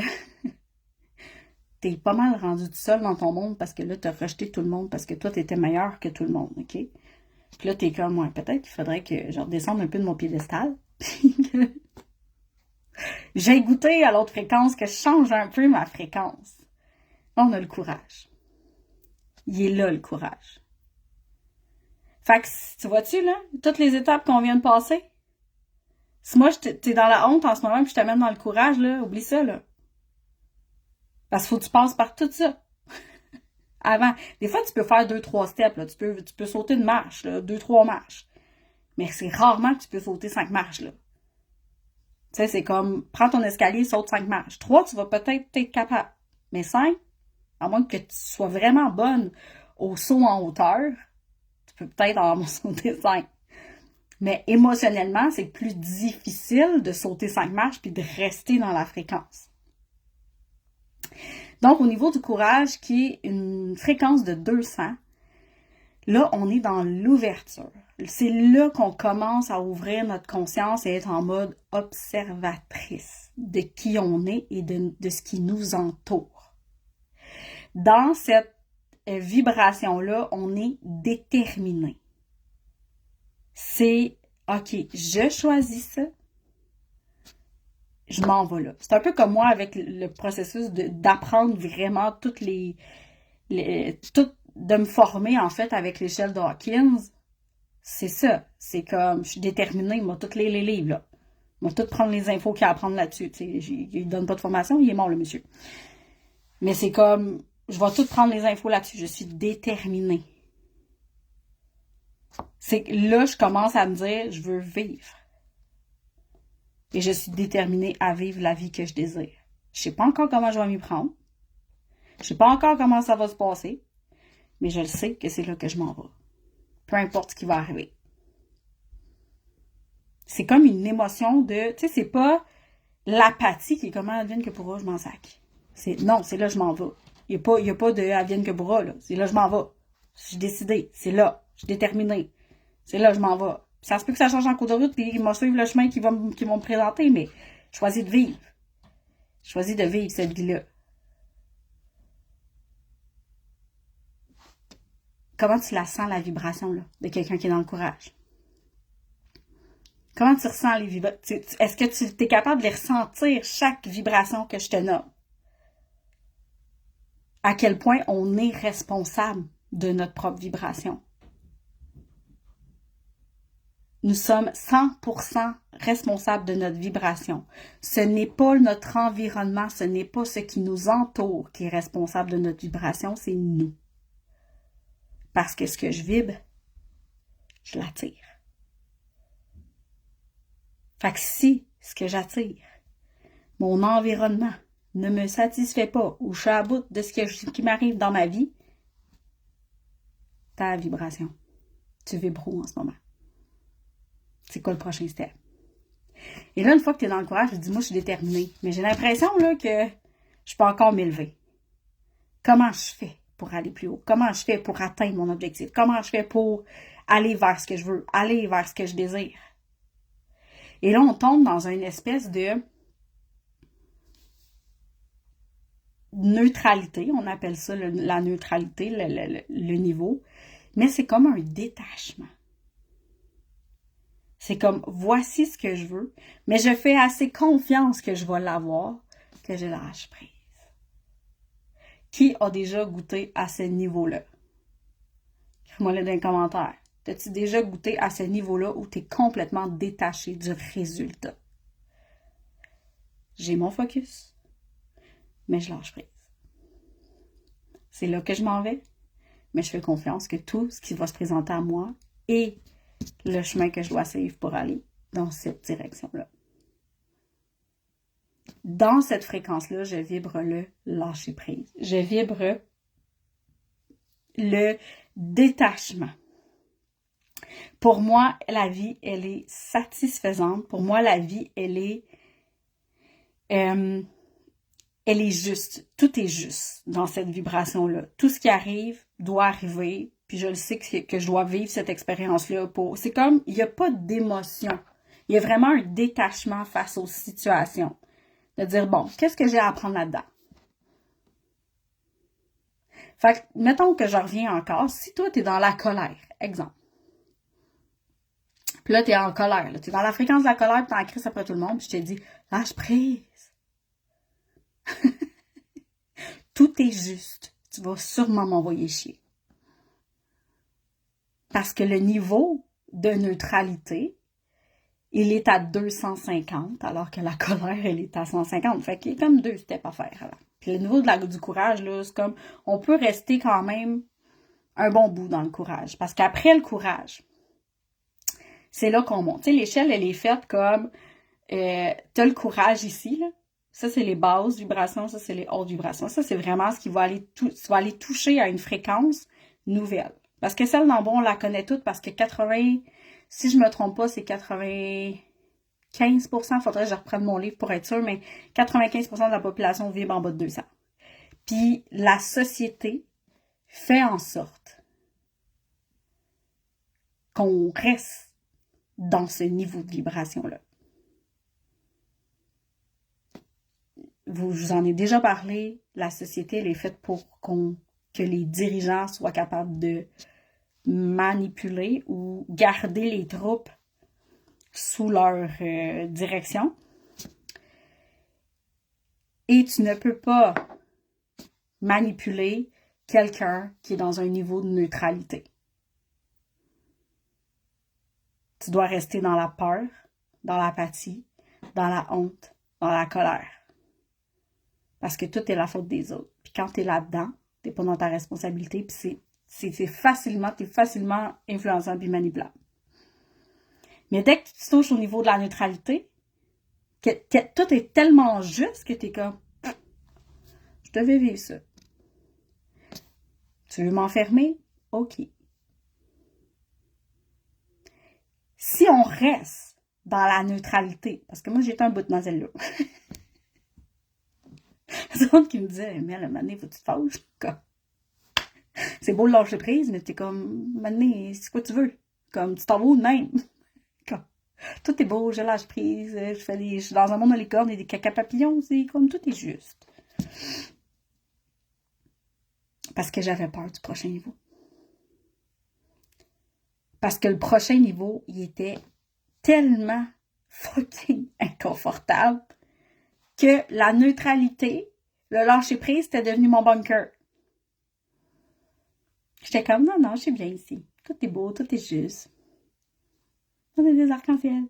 Speaker 1: t'es pas mal rendu tout seul dans ton monde parce que là, t'as rejeté tout le monde parce que toi, t'étais meilleur que tout le monde, OK? Puis là, t'es comme, ouais, peut-être qu'il faudrait que je redescende un peu de mon piédestal. Puis que j'ai goûté à l'autre fréquence, que je change un peu ma fréquence. Là, on a le courage. Il est là, le courage. Fait que, tu vois-tu, là, toutes les étapes qu'on vient de passer? Si moi, t'es dans la honte en ce moment puis je t'amène dans le courage, là, oublie ça, là. Parce qu'il faut que tu passes par tout ça. Avant. Des fois, tu peux faire 2-3 steps, là. Tu peux sauter une marche, là, 2-3 marches. Mais c'est rarement que tu peux sauter 5 marches, là. Tu sais, c'est comme, prends ton escalier, saute 5 marches. 3, tu vas peut-être être capable. Mais 5, à moins que tu sois vraiment bonne au saut en hauteur, tu peux peut-être en sauter 5. Mais émotionnellement, c'est plus difficile de sauter 5 marches puis de rester dans la fréquence. Donc, au niveau du courage, qui est une fréquence de 200, là, on est dans l'ouverture. C'est là qu'on commence à ouvrir notre conscience et être en mode observatrice de qui on est et de ce qui nous entoure. Dans cette vibration-là, on est déterminé. C'est, OK, je choisis ça, je m'en vais là. C'est un peu comme moi avec le processus d'apprendre vraiment tout, de me former en fait avec l'échelle de Hawkins. C'est ça. C'est comme, je suis déterminée, il m'a tous les livres, là. Il m'a tout prendre les infos qu'il y a à prendre là-dessus. Il donne pas de formation, il est mort, le monsieur. Mais c'est comme, je vais tout prendre les infos là-dessus. Je suis déterminée. C'est que là, je commence à me dire, je veux vivre. Et je suis déterminée à vivre la vie que je désire. Je sais pas encore comment je vais m'y prendre. Je sais pas encore comment ça va se passer. Mais je le sais que c'est là que je m'en vais. Peu importe ce qui va arriver. C'est comme une émotion de... Tu sais, c'est pas l'apathie qui est comme advienne que pourra, je m'en sac. Non, c'est là que je m'en vais. Il n'y a pas de advienne que pourra, là. C'est là que je m'en vais. Je suis décidée. C'est là. Je suis déterminée. C'est là que je m'en vais. Ça se peut que ça change en cours de route, puis ils vont suivre le chemin qu'ils vont me présenter, mais je choisis de vivre. Je choisis de vivre cette vie-là. Comment tu la sens, la vibration, là, de quelqu'un qui est dans le courage? Comment tu ressens les vibrations? Est-ce que tu es capable de les ressentir, chaque vibration que je te nomme? À quel point on est responsable de notre propre vibration? Nous sommes 100% responsables de notre vibration. Ce n'est pas notre environnement, ce n'est pas ce qui nous entoure qui est responsable de notre vibration, c'est nous. Parce que ce que je vibre, je l'attire. Fait que si ce que j'attire, mon environnement, ne me satisfait pas ou je suis à bout de ce qui m'arrive dans ma vie, ta vibration. Tu vibres où en ce moment? C'est quoi le prochain step? Et là, une fois que tu es dans le courage, je dis, moi, je suis déterminée. Mais j'ai l'impression là que je peux encore m'élever. Comment je fais pour aller plus haut? Comment je fais pour atteindre mon objectif? Comment je fais pour aller vers ce que je veux? Aller vers ce que je désire? Et là, on tombe dans une espèce de neutralité. On appelle ça la neutralité, le niveau. Mais c'est comme un détachement. C'est comme, voici ce que je veux, mais je fais assez confiance que je vais l'avoir, que je lâche prise. Qui a déjà goûté à ce niveau-là? Écris-moi-le dans les commentaires. As-tu déjà goûté à ce niveau-là où tu es complètement détaché du résultat? J'ai mon focus, mais je lâche prise. C'est là que je m'en vais, mais je fais confiance que tout ce qui va se présenter à moi est le chemin que je dois suivre pour aller dans cette direction-là. Dans cette fréquence-là, je vibre le lâcher prise. Je vibre le détachement. Pour moi, la vie, elle est satisfaisante. Pour moi, la vie, elle est juste. Tout est juste dans cette vibration-là. Tout ce qui arrive doit arriver. Puis je le sais que je dois vivre cette expérience-là pour... C'est comme, il n'y a pas d'émotion. Il y a vraiment un détachement face aux situations. De dire, bon, qu'est-ce que j'ai à apprendre là-dedans? Fait que, mettons que je reviens encore. Si toi, tu es dans la colère, exemple. Puis là, tu es en colère. Tu es dans la fréquence de la colère, puis tu es en crise après tout le monde. Puis je te dis, lâche prise. Tout est juste. Tu vas sûrement m'envoyer chier. Parce que le niveau de neutralité, il est à 250, alors que la colère, elle est à 150. Fait qu'il y a comme 2 steps à faire. Alors. Puis le niveau du courage, là, c'est comme, on peut rester quand même un bon bout dans le courage. Parce qu'après le courage, c'est là qu'on monte. Tu sais, l'échelle, elle est faite comme, t'as le courage ici, là. Ça, c'est les basses vibrations, ça, c'est les hautes vibrations. Ça, c'est vraiment ce qui va aller, toucher à une fréquence nouvelle. Parce que celle d'en bas, on la connaît toute parce que 80, si je me trompe pas, c'est 95%, faudrait que je reprenne mon livre pour être sûr, mais 95% de la population vibre en bas de 200. Puis la société fait en sorte qu'on reste dans ce niveau de vibration-là. Je vous en ai déjà parlé, la société, elle est faite pour que les dirigeants soient capables de manipuler ou garder les troupes sous leur direction. Et tu ne peux pas manipuler quelqu'un qui est dans un niveau de neutralité. Tu dois rester dans la peur, dans l'apathie, dans la honte, dans la colère. Parce que tout est la faute des autres. Puis quand tu es là-dedans, tu n'es pas dans ta responsabilité, puis t'es facilement influençable et manipulable. Mais dès que tu touches au niveau de la neutralité, que tout est tellement juste que tu es comme, je devais vivre ça. Tu veux m'enfermer? OK. Si on reste dans la neutralité, parce que moi, j'étais un bout de mademoiselle-là. C'est l'autre qui me disait, mais à un moment donné, faut que tu te fâches. C'est beau le lâcher prise, mais t'es comme, maintenant, c'est quoi tu veux? Comme, tu t'en vas de même. Comme, tout est beau, je lâche prise, je suis dans un monde de licorne et des caca papillons, c'est comme, tout est juste. Parce que j'avais peur du prochain niveau. Parce que le prochain niveau, il était tellement fucking inconfortable que la neutralité, le lâcher prise, c'était devenu mon bunker. J'étais comme, non, je suis bien ici. Tout est beau, tout est juste. On est des arcs-en-ciel.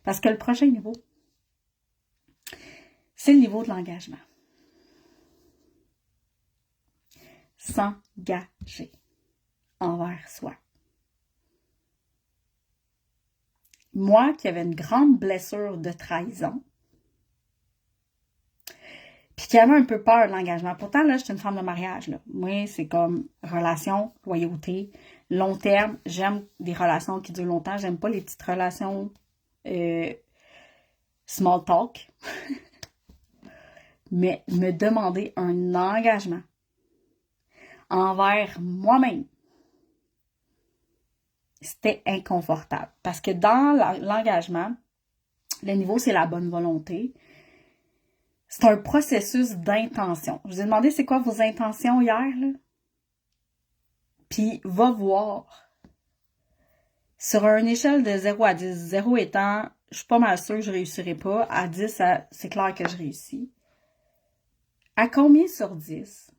Speaker 1: Parce que le prochain niveau, c'est le niveau de l'engagement. S'engager envers soi. Moi, qui avais une grande blessure de trahison, Puis qui avait un peu peur de l'engagement. Pourtant, là, je suis une femme de mariage, là. Moi, c'est comme relation, loyauté, long terme. J'aime des relations qui durent longtemps. J'aime pas les petites relations small talk. Mais me demander un engagement envers moi-même, c'était inconfortable. Parce que dans l'engagement, le niveau, c'est la bonne volonté. C'est un processus d'intention. Je vous ai demandé c'est quoi vos intentions hier, là? Puis, va voir. Sur une échelle de 0 à 10, 0 étant, je suis pas mal sûre que je réussirai pas, à 10, c'est clair que je réussis. À combien sur 10,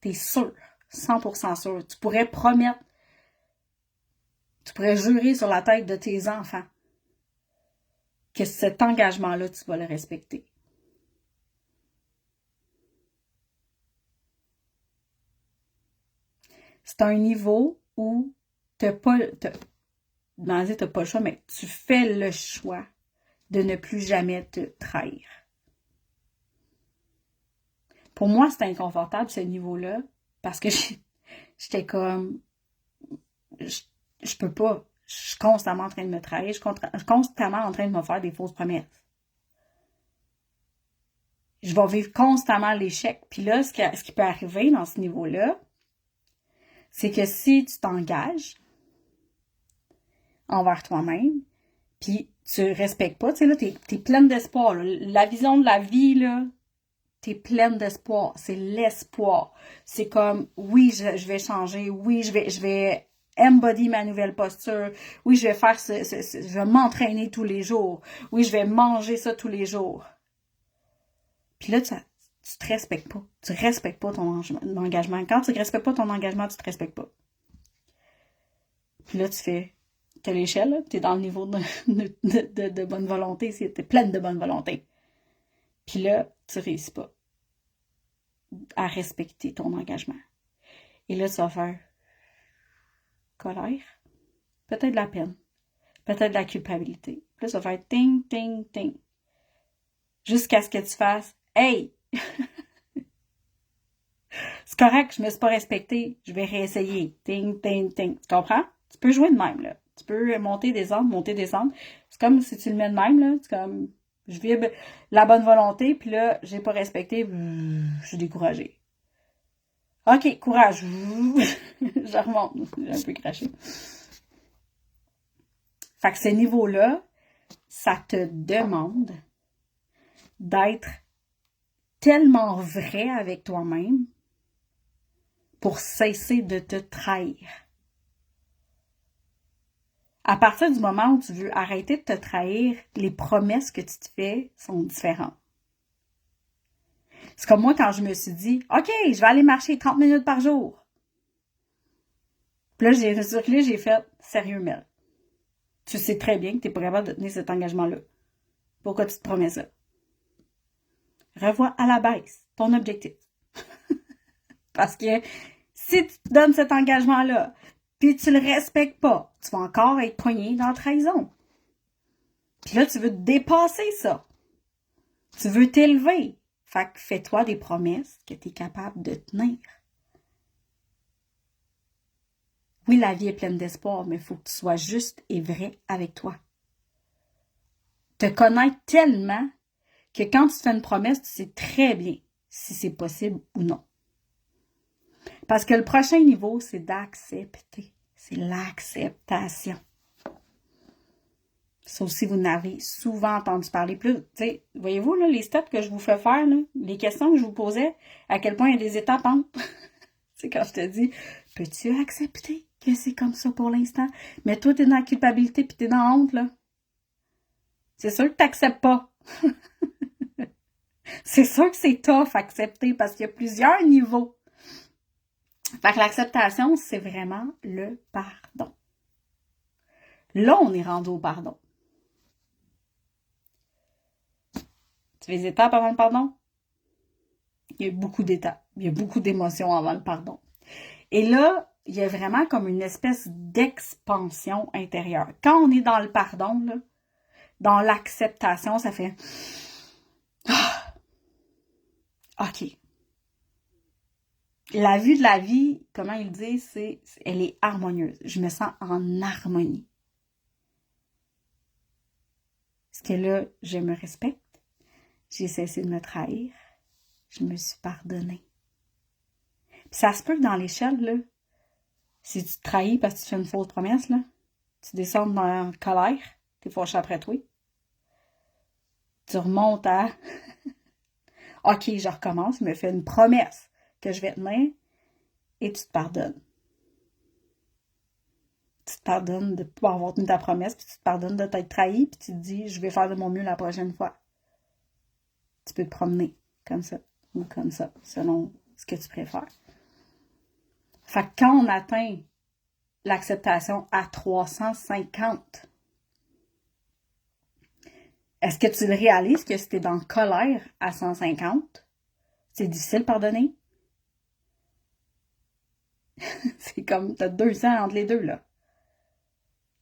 Speaker 1: t'es sûr, 100% sûr, tu pourrais promettre, tu pourrais jurer sur la tête de tes enfants que cet engagement-là, tu vas le respecter. C'est un niveau où t'as pas le choix, mais tu fais le choix de ne plus jamais te trahir. Pour moi, c'était inconfortable, ce niveau-là, parce que j'étais comme, je peux pas, je suis constamment en train de me trahir, je suis constamment en train de me faire des fausses promesses. Je vais vivre constamment l'échec. Puis là, ce qui peut arriver dans ce niveau-là, c'est que si tu t'engages envers toi-même, puis tu respectes pas, tu sais, là, t'es pleine d'espoir. Là. La vision de la vie, là, t'es pleine d'espoir. C'est l'espoir. C'est comme, oui, je vais changer. Oui, je vais embody ma nouvelle posture. Oui, je vais faire je vais m'entraîner tous les jours. Oui, je vais manger ça tous les jours. Puis là, tu te respectes pas. Tu respectes pas ton engagement. Quand tu respectes pas ton engagement, tu te respectes pas. Puis là, t'as l'échelle, t'es dans le niveau de bonne volonté, t'es pleine de bonne volonté. Puis là, tu réussis pas à respecter ton engagement. Et là, tu vas faire colère, peut-être de la peine, peut-être de la culpabilité. Puis là, ça va faire ting, ting, ting. Jusqu'à ce que tu fasses « Hey! C'est correct, je me suis pas respectée, je vais réessayer. Ting, ting, ting. » Tu comprends? Tu peux jouer de même, là. Tu peux monter, descendre. C'est comme si tu le mets de même, là. C'est comme, je vibre la bonne volonté, puis là, j'ai pas respecté, je suis découragée. OK, courage. Je remonte. J'ai un peu craché. Fait que ce niveau-là, ça te demande d'être tellement vrai avec toi-même pour cesser de te trahir. À partir du moment où tu veux arrêter de te trahir, les promesses que tu te fais sont différentes. C'est comme moi quand je me suis dit, OK, je vais aller marcher 30 minutes par jour. Puis là, j'ai reculé, j'ai fait, sérieux, Mel. Tu sais très bien que tu n'es pas capable de tenir cet engagement-là. Pourquoi tu te promets ça? Revois à la baisse ton objectif. Parce que si tu te donnes cet engagement-là, puis tu le respectes pas, tu vas encore être poigné dans la trahison. Puis là, tu veux dépasser ça. Tu veux t'élever. Fait que fais-toi des promesses que tu es capable de tenir. Oui, la vie est pleine d'espoir, mais il faut que tu sois juste et vrai avec toi. Te connaître tellement que quand tu te fais une promesse, tu sais très bien si c'est possible ou non. Parce que le prochain niveau, c'est d'accepter. C'est l'acceptation. Ça aussi, vous n'avez souvent entendu parler plus. Tu sais, voyez-vous, là, les steps que je vous fais faire, là, les questions que je vous posais, à quel point il y a des étapes entre. C'est quand je te dis, peux-tu accepter que c'est comme ça pour l'instant? Mais toi, t'es dans la culpabilité puis t'es dans la honte, là. C'est sûr que t'acceptes pas. C'est sûr que c'est tough accepter parce qu'il y a plusieurs niveaux. Fait que l'acceptation, c'est vraiment le pardon. Là, on est rendu au pardon. Tu fais les étapes avant le pardon? Il y a beaucoup d'étapes. Il y a beaucoup d'émotions avant le pardon. Et là, il y a vraiment comme une espèce d'expansion intérieure. Quand on est dans le pardon, là, dans l'acceptation, ça fait... OK. La vue de la vie, comment il dit, elle est harmonieuse. Je me sens en harmonie. Parce que là, je me respecte. J'ai cessé de me trahir. Je me suis pardonnée. Puis ça se peut que dans l'échelle, là, si tu te trahis parce que tu fais une fausse promesse, là, tu descends dans la colère, t'es fâché après toi. Tu remontes à OK, je recommence, je me fais une promesse que je vais tenir et tu te pardonnes. Tu te pardonnes de ne pas avoir tenu ta promesse, puis tu te pardonnes de t'être trahi, puis tu te dis, je vais faire de mon mieux la prochaine fois. Tu peux te promener comme ça ou comme ça, selon ce que tu préfères. Fait que quand on atteint l'acceptation à 350, est-ce que tu le réalises que si tu es dans colère à 150, c'est difficile de pardonner? C'est comme, t'as 200 entre les deux, là.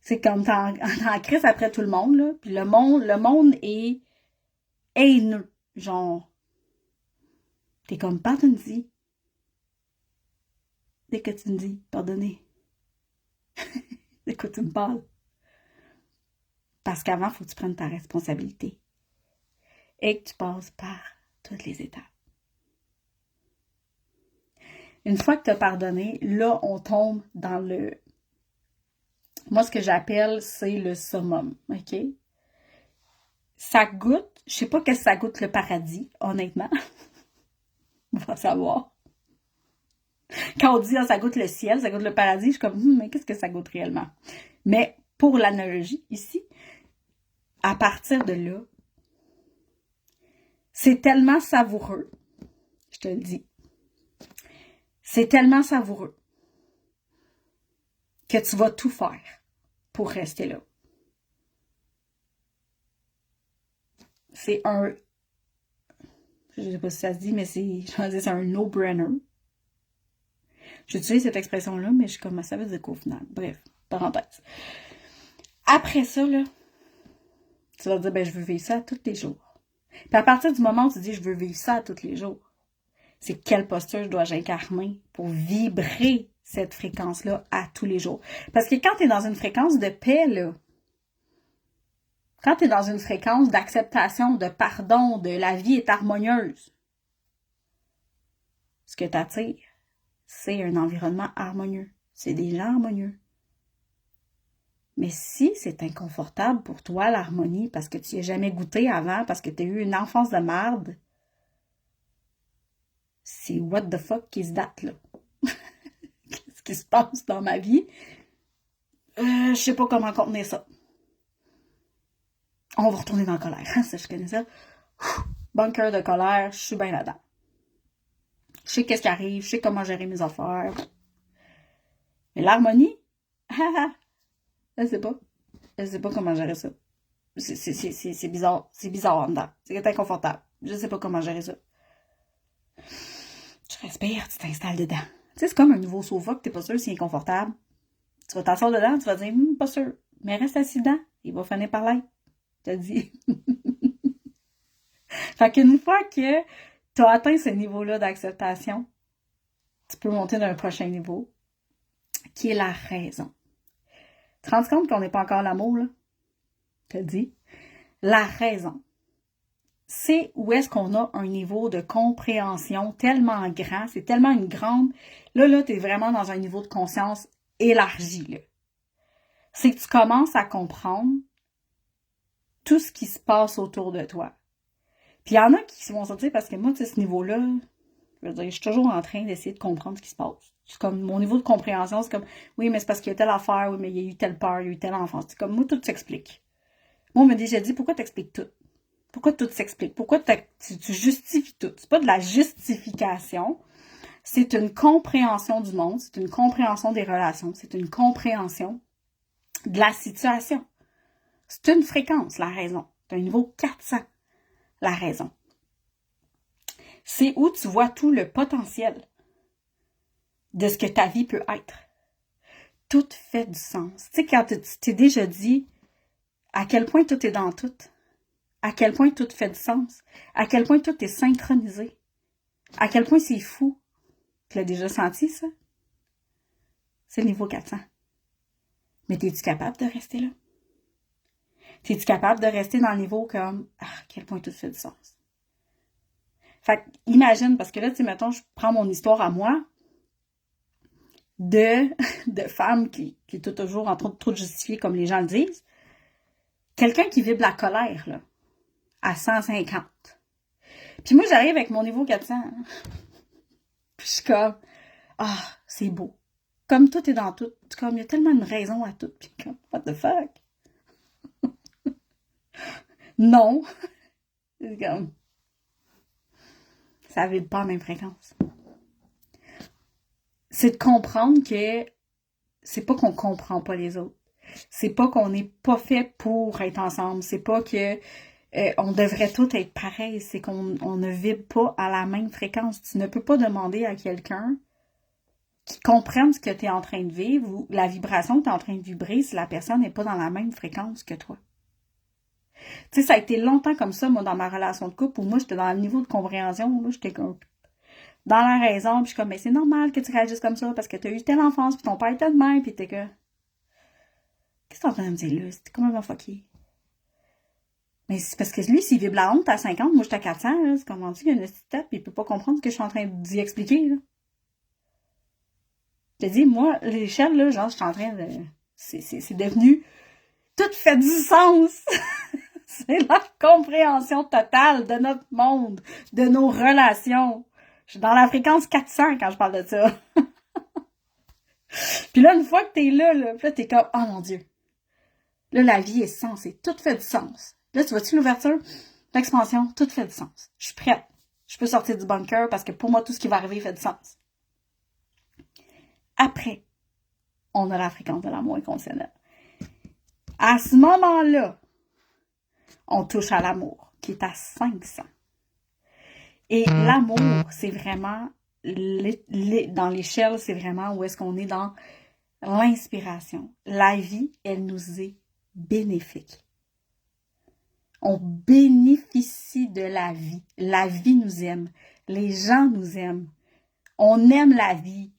Speaker 1: C'est comme, t'es en crise après tout le monde, là. Puis le monde est haineux. Genre, t'es comme, pardonne-y. Dès que tu me dis, pardonnez. Dès que tu me parles. Parce qu'avant, il faut que tu prennes ta responsabilité. Et que tu passes par toutes les étapes. Une fois que tu as pardonné, là, on tombe dans le... Moi, ce que j'appelle, c'est le summum, OK? Ça goûte, je sais pas qu'est-ce que ça goûte le paradis, honnêtement. On va savoir. Quand on dit ça goûte le ciel, ça goûte le paradis, je suis comme, mais qu'est-ce que ça goûte réellement? Mais pour l'analogie ici, à partir de là, c'est tellement savoureux, je te le dis, c'est tellement savoureux que tu vas tout faire pour rester là. C'est un, je sais pas si ça se dit, mais c'est un no-brainer. J'utilise cette expression-là, mais je suis comme, ça veut dire qu'au final. Bref, parenthèse. Après ça, là, tu vas te dire, ben, je veux vivre ça tous les jours. Puis à partir du moment où tu dis, je veux vivre ça tous les jours, c'est quelle posture je dois incarner pour vibrer cette fréquence-là à tous les jours. Parce que quand tu es dans une fréquence de paix, là, quand tu es dans une fréquence d'acceptation, de pardon, de la vie est harmonieuse, ce que tu attires, c'est un environnement harmonieux. C'est des gens harmonieux. Mais si c'est inconfortable pour toi, l'harmonie, parce que tu n'y as jamais goûté avant, parce que tu as eu une enfance de merde, c'est what the fuck qui se date, là? Qu'est-ce qui se passe dans ma vie? Je sais pas comment contenir ça. On va retourner dans la colère. Ça, je connais ça. Bunker de colère, je suis bien là-dedans. Je sais qu'est-ce qui arrive, je sais comment gérer mes affaires. Mais l'harmonie, je sais pas. Je sais pas comment gérer ça. C'est bizarre. C'est bizarre en dedans. C'est inconfortable. Je sais pas comment gérer ça. Tu respires, tu t'installes dedans. Tu sais, c'est comme un nouveau sofa que t'es pas sûr s'il est confortable. Tu vas t'asseoir dedans, tu vas dire, pas sûr. Mais reste assis dedans. Il va finir par l'être. Je te dis. Fait qu'une fois que tu as atteint ce niveau-là d'acceptation, tu peux monter d'un prochain niveau, qui est la raison. Tu te rends compte qu'on n'est pas encore l'amour, là? Je te dis. La raison, c'est où est-ce qu'on a un niveau de compréhension tellement grand, c'est tellement une grande... Là, tu es vraiment dans un niveau de conscience élargi, là. C'est que tu commences à comprendre tout ce qui se passe autour de toi. Puis il y en a qui vont sortir parce que moi, tu sais, ce niveau-là, je veux dire, je suis toujours en train d'essayer de comprendre ce qui se passe. C'est comme, mon niveau de compréhension, c'est comme, oui, mais c'est parce qu'il y a telle affaire, oui, mais il y a eu telle peur, il y a eu telle enfance. C'est comme, moi, tout s'explique. Moi, on m'a déjà dit, pourquoi t'expliques tout? Pourquoi tout s'explique? Pourquoi tu justifies tout? C'est pas de la justification, c'est une compréhension du monde, c'est une compréhension des relations, c'est une compréhension de la situation. C'est une fréquence, la raison. C'est un niveau 400, la raison. C'est où tu vois tout le potentiel de ce que ta vie peut être. Tout fait du sens. Tu sais, quand tu t'es déjà dit à quel point tout est dans tout, à quel point tout fait du sens, à quel point tout est synchronisé. À quel point c'est fou. Tu l'as déjà senti, ça? C'est le niveau 400. Mais es-tu capable de rester là? Es-tu capable de rester dans le niveau comme, à quel point tout fait du sens? Fait que, imagine, parce que là, tu sais, mettons, je prends mon histoire à moi de femme qui est toujours en train de trop justifier comme les gens le disent. Quelqu'un qui vibre la colère, là, à 150. Puis moi, j'arrive avec mon niveau 400. Puis je suis comme, c'est beau. Comme tout est dans tout. Comme, il y a tellement de raisons à tout. Puis comme, what the fuck? Non. C'est comme, ça vibre pas en même fréquence. C'est de comprendre que c'est pas qu'on comprend pas les autres. C'est pas qu'on n'est pas fait pour être ensemble. C'est pas que on devrait tous être pareils. C'est qu'on ne vibre pas à la même fréquence. Tu ne peux pas demander à quelqu'un qui comprenne ce que tu es en train de vivre ou la vibration que tu es en train de vibrer si la personne n'est pas dans la même fréquence que toi. Tu sais, ça a été longtemps comme ça, moi, dans ma relation de couple, où moi, j'étais dans le niveau de compréhension, là, j'étais comme dans la raison, puis je suis comme, mais c'est normal que tu réagisses comme ça, parce que tu as eu telle enfance, puis ton père était de même, puis t'es que... Qu'est-ce que t'es en train de me dire là? C'était complètement fucké. Mais c'est parce que lui, s'il vibre la honte à 50, moi, j'étais à 400, là, c'est comme on dit, il y a une petite tête, puis il peut pas comprendre ce que je suis en train d'y expliquer, là. Je te dis, moi, l'échelle, là, genre, je suis en train de... C'est devenu... Tout fait du sens! C'est la compréhension totale de notre monde, de nos relations. Je suis dans la fréquence 400 quand je parle de ça. Puis là, une fois que t'es là, t'es comme, oh mon Dieu. Là, la vie est sensée. Tout fait du sens. Là, tu vois-tu l'ouverture? L'expansion, tout fait du sens. Je suis prête. Je peux sortir du bunker parce que pour moi, tout ce qui va arriver fait du sens. Après, on a la fréquence de l'amour inconditionnel. À ce moment-là, on touche à l'amour, qui est à 500. Et l'amour, c'est vraiment, dans l'échelle, c'est vraiment où est-ce qu'on est dans l'inspiration. La vie, elle nous est bénéfique. On bénéficie de la vie. La vie nous aime. Les gens nous aiment. On aime la vie.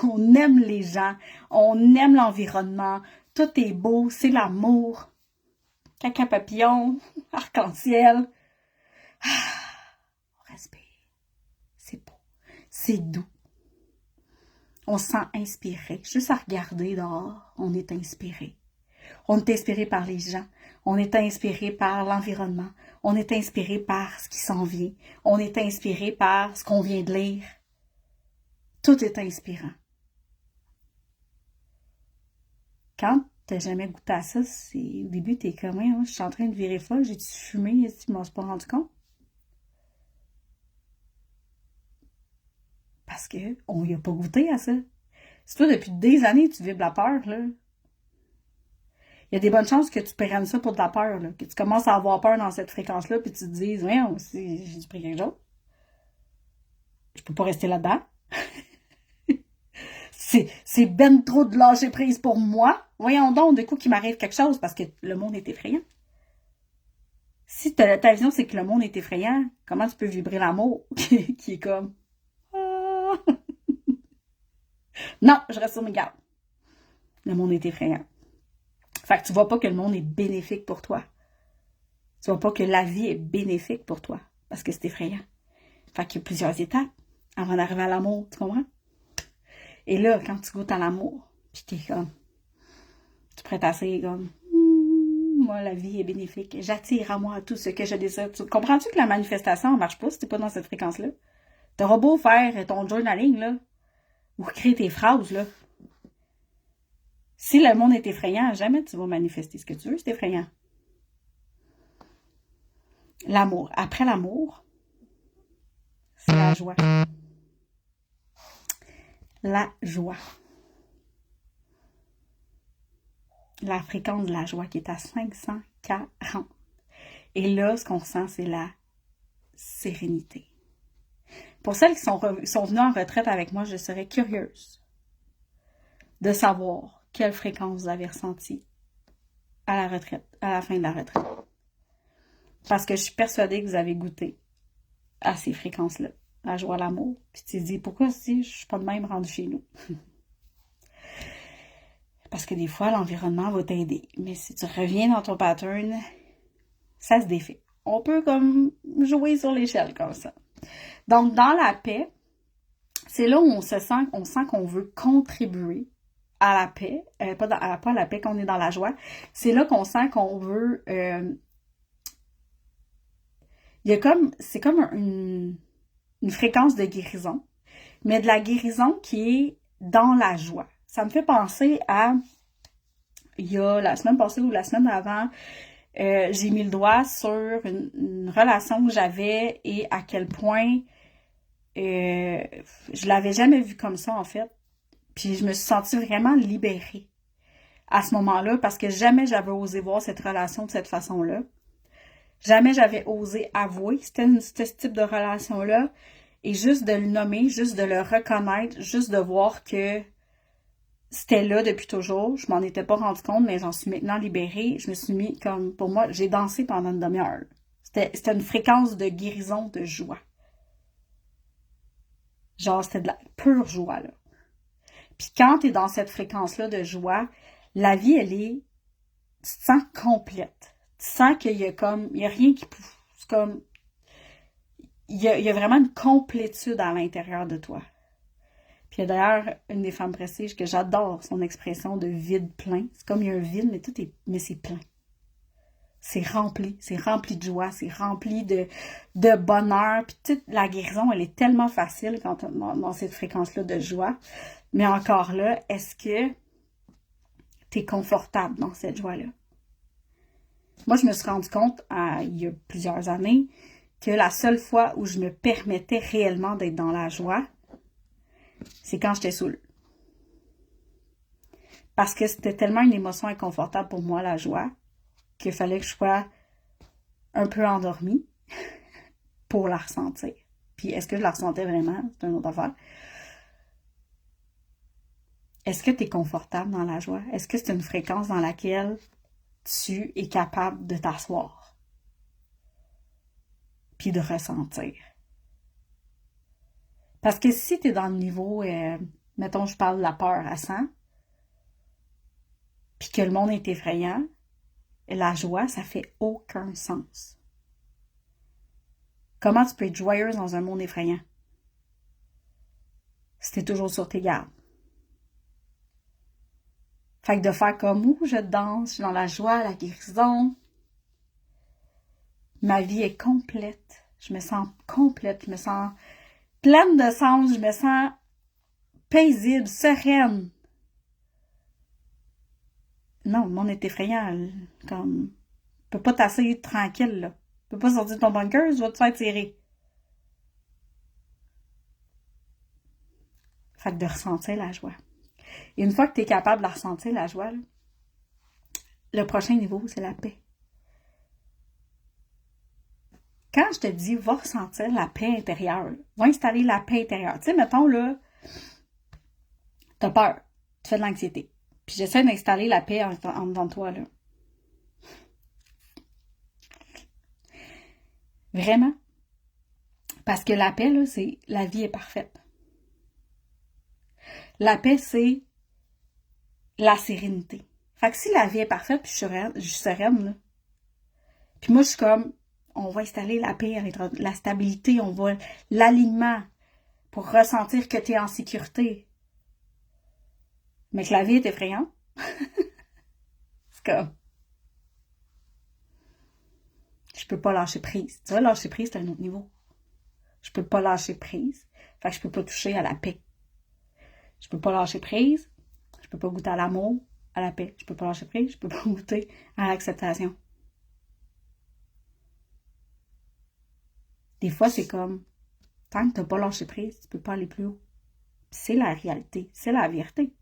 Speaker 1: On aime les gens. On aime l'environnement. Tout est beau. C'est l'amour. Caca papillon. Arc-en-ciel. On respire. C'est beau. C'est doux. On se sent inspiré. Juste à regarder dehors, on est inspiré. On est inspiré par les gens. On est inspiré par l'environnement. On est inspiré par ce qui s'en vient. On est inspiré par ce qu'on vient de lire. Tout est inspirant. Quand t'as jamais goûté à ça, au début, t'es comme, je suis en train de virer folle, j'ai-tu fumé, tu m'en suis pas rendu compte? Parce qu'on y a pas goûté à ça. Si toi, depuis des années, tu vibres la peur, là, il y a des bonnes chances que tu prennes ça pour de la peur, là, que tu commences à avoir peur dans cette fréquence-là, puis tu te dises, j'ai pris quelque chose. Je peux pas rester là-dedans. c'est ben trop de lâcher prise pour moi. Voyons donc, du coup, qu'il m'arrive quelque chose, parce que le monde est effrayant. Si ta vision, c'est que le monde est effrayant, comment tu peux vibrer l'amour qui est comme... Non, je reste sur mes gardes. Le monde est effrayant. Fait que tu vois pas que le monde est bénéfique pour toi. Tu vois pas que la vie est bénéfique pour toi. Parce que c'est effrayant. Fait qu'il y a plusieurs étapes avant d'arriver à l'amour, tu comprends? Et là, quand tu goûtes à l'amour, pis t'es comme... Tu prêtes assez comme... moi, la vie est bénéfique. J'attire à moi tout ce que je désire. Comprends-tu que la manifestation ne marche pas si t'es pas dans cette fréquence-là? T'auras beau faire ton journaling, là, ou créer tes phrases, là. Si le monde est effrayant, jamais tu vas manifester ce que tu veux, c'est effrayant. L'amour. Après l'amour, c'est la joie. La joie. La fréquence de la joie qui est à 540. Et là, ce qu'on ressent, c'est la sérénité. Pour celles qui sont venues en retraite avec moi, je serais curieuse de savoir quelle fréquence vous avez ressentie à la retraite, à la fin de la retraite. Parce que je suis persuadée que vous avez goûté à ces fréquences-là. la joie, l'amour. Puis tu te dis, pourquoi si je suis pas de même rendu chez nous? Parce que des fois, l'environnement va t'aider. Mais si tu reviens dans ton pattern, ça se défait. On peut comme jouer sur l'échelle comme ça. Donc, dans la paix, c'est là où on sent qu'on veut contribuer à la paix, pas à la paix, qu'on est dans la joie. C'est là qu'on sent qu'on veut... c'est comme une fréquence de guérison, mais de la guérison qui est dans la joie. Ça me fait penser à, il y a la semaine passée ou la semaine d'avant, j'ai mis le doigt sur une relation que j'avais et à quel point je l'avais jamais vue comme ça, en fait. Puis je me suis sentie vraiment libérée à ce moment-là parce que jamais j'avais osé voir cette relation de cette façon-là. Jamais j'avais osé avouer c'était ce type de relation-là. Et juste de le nommer, juste de le reconnaître, juste de voir que c'était là depuis toujours. Je m'en étais pas rendu compte, mais j'en suis maintenant libérée. Je me suis mis comme, pour moi, j'ai dansé pendant une demi-heure. C'était une fréquence de guérison, de joie. Genre, c'était de la pure joie, là. Puis quand t'es dans cette fréquence-là de joie, la vie, tu te sens complète. Tu sens qu'il y a rien qui pouffe. C'est comme, il y a vraiment une complétude à l'intérieur de toi. Puis il y a d'ailleurs une des femmes prestiges que j'adore, son expression de vide plein. C'est comme il y a un vide, mais c'est plein. C'est rempli de joie, c'est rempli de bonheur. Puis toute la guérison, elle est tellement facile quand on est dans cette fréquence-là de joie. Mais encore là, est-ce que tu es confortable dans cette joie-là? Moi, je me suis rendu compte, il y a plusieurs années, que la seule fois où je me permettais réellement d'être dans la joie, c'est quand j'étais saoule. Parce que c'était tellement une émotion inconfortable pour moi, la joie, qu'il fallait que je sois un peu endormie pour la ressentir. Puis, est-ce que je la ressentais vraiment? C'est une autre affaire. Est-ce que tu es confortable dans la joie? Est-ce que c'est une fréquence dans laquelle tu es capable de t'asseoir? Puis de ressentir. Parce que si tu es dans le niveau, mettons, je parle de la peur à 100, puis que le monde est effrayant, la joie, ça fait aucun sens. Comment tu peux être joyeuse dans un monde effrayant? Si t'es toujours sur tes gardes. Fait que de faire comme, je danse, je suis dans la joie, la guérison. Ma vie est complète. Je me sens complète, je me sens pleine de sens, je me sens paisible, sereine. Non, le monde est effrayant. Comme, tu peux pas t'asseoir tranquille, là. Tu peux pas sortir de ton bunker, tu vas te faire tirer. Fait que de ressentir la joie. Et une fois que tu es capable de ressentir, la joie, là, le prochain niveau, c'est la paix. Quand je te dis, va ressentir la paix intérieure, va installer la paix intérieure. Tu sais, mettons, là, t'as peur, tu fais de l'anxiété. Puis j'essaie d'installer la paix en dedans de toi, là. Vraiment. Parce que la paix, là, c'est la vie est parfaite. La paix, c'est la sérénité. Fait que si la vie est parfaite, puis je suis sereine, là. Puis moi, je suis comme, on va installer la paix avec la stabilité, on va l'alignement pour ressentir que tu es en sécurité. Mais que la vie est effrayante. C'est comme, je peux pas lâcher prise. Tu vois, lâcher prise, c'est un autre niveau. Je peux pas lâcher prise. Fait que je peux pas toucher à la paix. Je peux pas lâcher prise. Je peux pas goûter à l'amour, à la paix. Je peux pas lâcher prise. Je peux pas goûter à l'acceptation. Des fois, c'est comme, tant que t'as pas lâché prise, tu peux pas aller plus haut. C'est la réalité. C'est la vérité.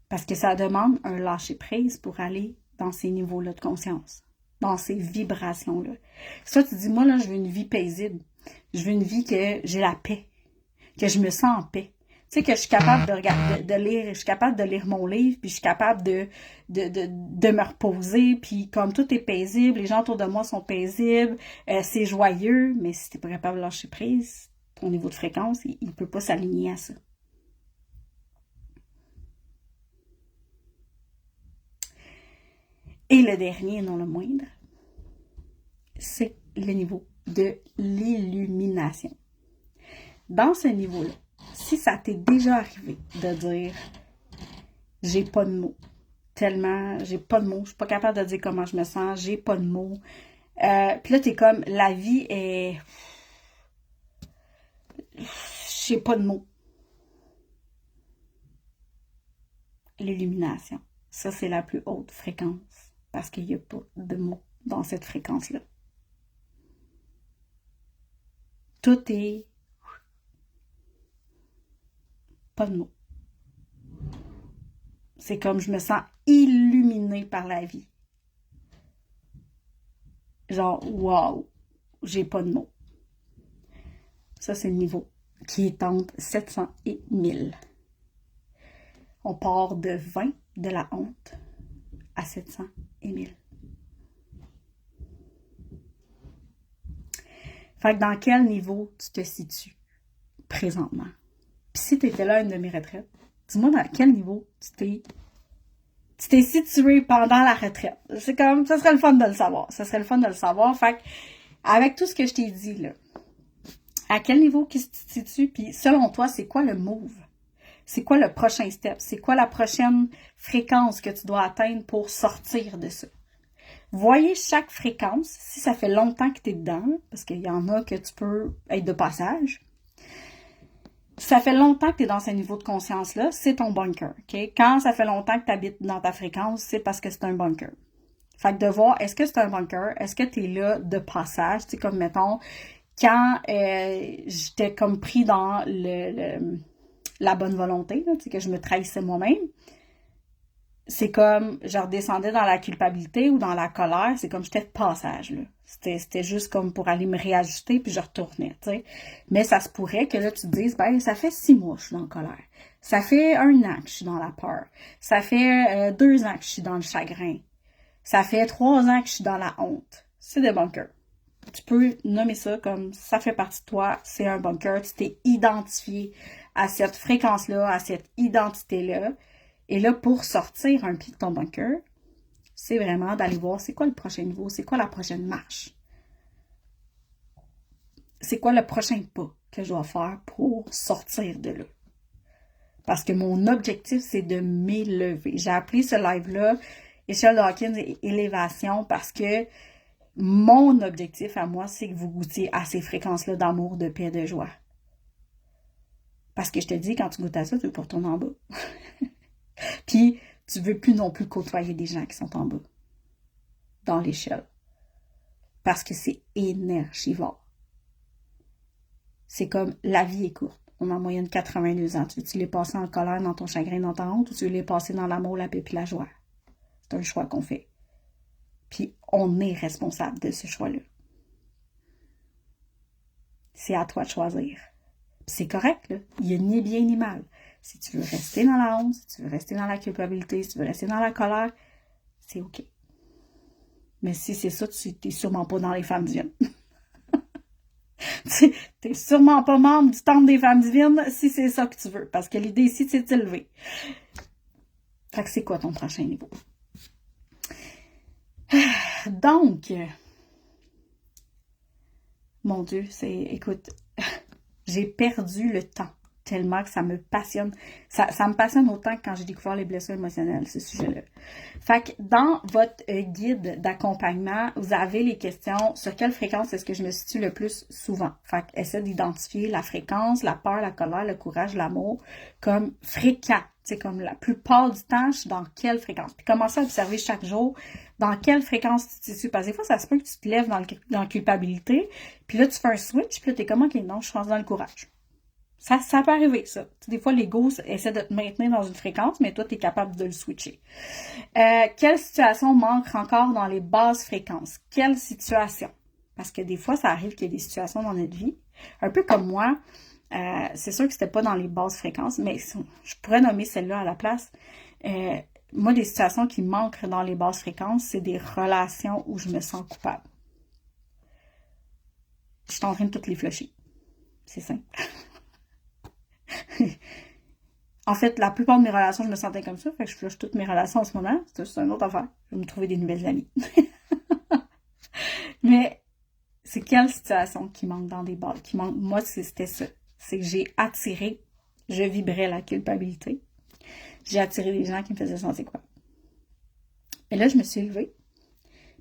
Speaker 1: Parce que ça demande un lâcher-prise pour aller dans ces niveaux-là de conscience, dans ces vibrations-là. Ça, tu dis, moi, là, je veux une vie paisible. Je veux une vie que j'ai la paix, que je me sens en paix. sais, que je suis capable de regarder, de lire, je suis capable de lire mon livre, puis je suis capable de me reposer, puis comme tout est paisible, les gens autour de moi sont paisibles, c'est joyeux, mais si t'es pas capable de lâcher prise, ton niveau de fréquence, il peut pas s'aligner à ça. Et le dernier, non le moindre, c'est le niveau de l'illumination. Dans ce niveau-là, si ça t'est déjà arrivé de dire « j'ai pas de mots », tellement j'ai pas de mots, je suis pas capable de dire comment je me sens, j'ai pas de mots, puis là t'es comme « la vie est... j'ai pas de mots ». L'illumination, ça c'est la plus haute fréquence, parce qu'il n'y a pas de mots dans cette fréquence-là. Tout est pas de mots. C'est comme je me sens illuminée par la vie. Genre, wow, j'ai pas de mots. Ça, c'est le niveau qui est entre 700 et 1000. On part de 20, de la honte, à 700 et 1000. Fait que dans quel niveau tu te situes présentement? Puis si tu étais là à une de mes retraites, dis-moi dans quel niveau tu t'es situé pendant la retraite. C'est comme, ça serait le fun de le savoir. Ça serait le fun de le savoir. Fait que, avec tout ce que je t'ai dit, là, à quel niveau tu te situes? Puis selon toi, c'est quoi le move? C'est quoi le prochain step? C'est quoi la prochaine fréquence que tu dois atteindre pour sortir de ça? Voyez chaque fréquence, si ça fait longtemps que tu es dedans, parce qu'il y en a que tu peux être de passage. Si ça fait longtemps que tu es dans ce niveau de conscience-là, c'est ton bunker. Okay? Quand ça fait longtemps que tu habites dans ta fréquence, c'est parce que c'est un bunker. Fait que de voir, est-ce que c'est un bunker? Est-ce que tu es là de passage? Tu sais, comme mettons, quand j'étais comme pris dans la bonne volonté, là, tu sais, que je me trahissais moi-même, c'est comme, je redescendais dans la culpabilité ou dans la colère, c'est comme j'étais de passage, là. C'était juste comme pour aller me réajuster, puis je retournais, tu sais. Mais ça se pourrait que là, tu te dises, ben, ça fait 6 mois que je suis dans la colère. Ça fait 1 an que je suis dans la peur. Ça fait 2 ans que je suis dans le chagrin. Ça fait 3 ans que je suis dans la honte. C'est des bunkers. Tu peux nommer ça comme ça fait partie de toi, c'est un bunker. Tu t'es identifié à cette fréquence-là, à cette identité-là. Et là, pour sortir un pied de ton bunker, c'est vraiment d'aller voir c'est quoi le prochain niveau, c'est quoi la prochaine marche. C'est quoi le prochain pas que je dois faire pour sortir de là. Parce que mon objectif, c'est de m'élever. J'ai appelé ce live-là Échelle Dawkins et élévation parce que mon objectif à moi, c'est que vous goûtiez à ces fréquences-là d'amour, de paix, de joie. Parce que je te dis, quand tu goûtes à ça, tu veux pas retourner en bas. Puis, tu veux plus non plus côtoyer des gens qui sont en bas, dans l'échelle. Parce que c'est énergivore. C'est comme, la vie est courte. On a en moyenne 82 ans. Tu veux les passer en colère, dans ton chagrin, dans ta honte, ou tu veux les passer dans l'amour, la paix et la joie? C'est un choix qu'on fait. Puis, on est responsable de ce choix-là. C'est à toi de choisir. Puis c'est correct, là. Il n'y a ni bien ni mal. Si tu veux rester dans la honte, si tu veux rester dans la culpabilité, si tu veux rester dans la colère, c'est OK. Mais si c'est ça, tu n'es sûrement pas dans les femmes divines. Tu n'es sûrement pas membre du temple des femmes divines si c'est ça que tu veux. Parce que l'idée ici, c'est de t'élever. Fait que c'est quoi ton prochain niveau? Donc, mon Dieu, écoute, j'ai perdu le temps tellement que ça me passionne. Ça me passionne autant que quand j'ai découvert les blessures émotionnelles, ce sujet-là. Fait que dans votre guide d'accompagnement, vous avez les questions sur quelle fréquence est-ce que je me situe le plus souvent. Fait que essayez d'identifier la fréquence, la peur, la colère, le courage, l'amour comme fréquent. C'est comme la plupart du temps, je suis dans quelle fréquence. Puis commencez à observer chaque jour dans quelle fréquence tu te situes. Parce que des fois, ça se peut que tu te lèves dans la culpabilité, puis là, tu fais un switch, puis là, t'es comme, OK, non, je suis dans le courage. Ça peut arriver, ça. Des fois, l'ego essaie de te maintenir dans une fréquence, mais toi, tu es capable de le switcher. Quelle situation manque encore dans les basses fréquences? Quelle situation? Parce que des fois, ça arrive qu'il y ait des situations dans notre vie, un peu comme moi, C'est sûr que c'était pas dans les basses fréquences, mais je pourrais nommer celle-là à la place. Moi, des situations qui manquent dans les basses fréquences, c'est des relations où je me sens coupable. Je suis en train de toutes les flusher. C'est simple. En fait, la plupart de mes relations, je me sentais comme ça. Fait que je flush toutes mes relations en ce moment. C'est juste une autre affaire. Je vais me trouver des nouvelles amies. Mais c'est quelle situation qui manque dans des bars? Qui manque? Moi, c'était ça. C'est que j'ai attiré, je vibrais la culpabilité. J'ai attiré des gens qui me faisaient sentir quoi. Et là, je me suis levée.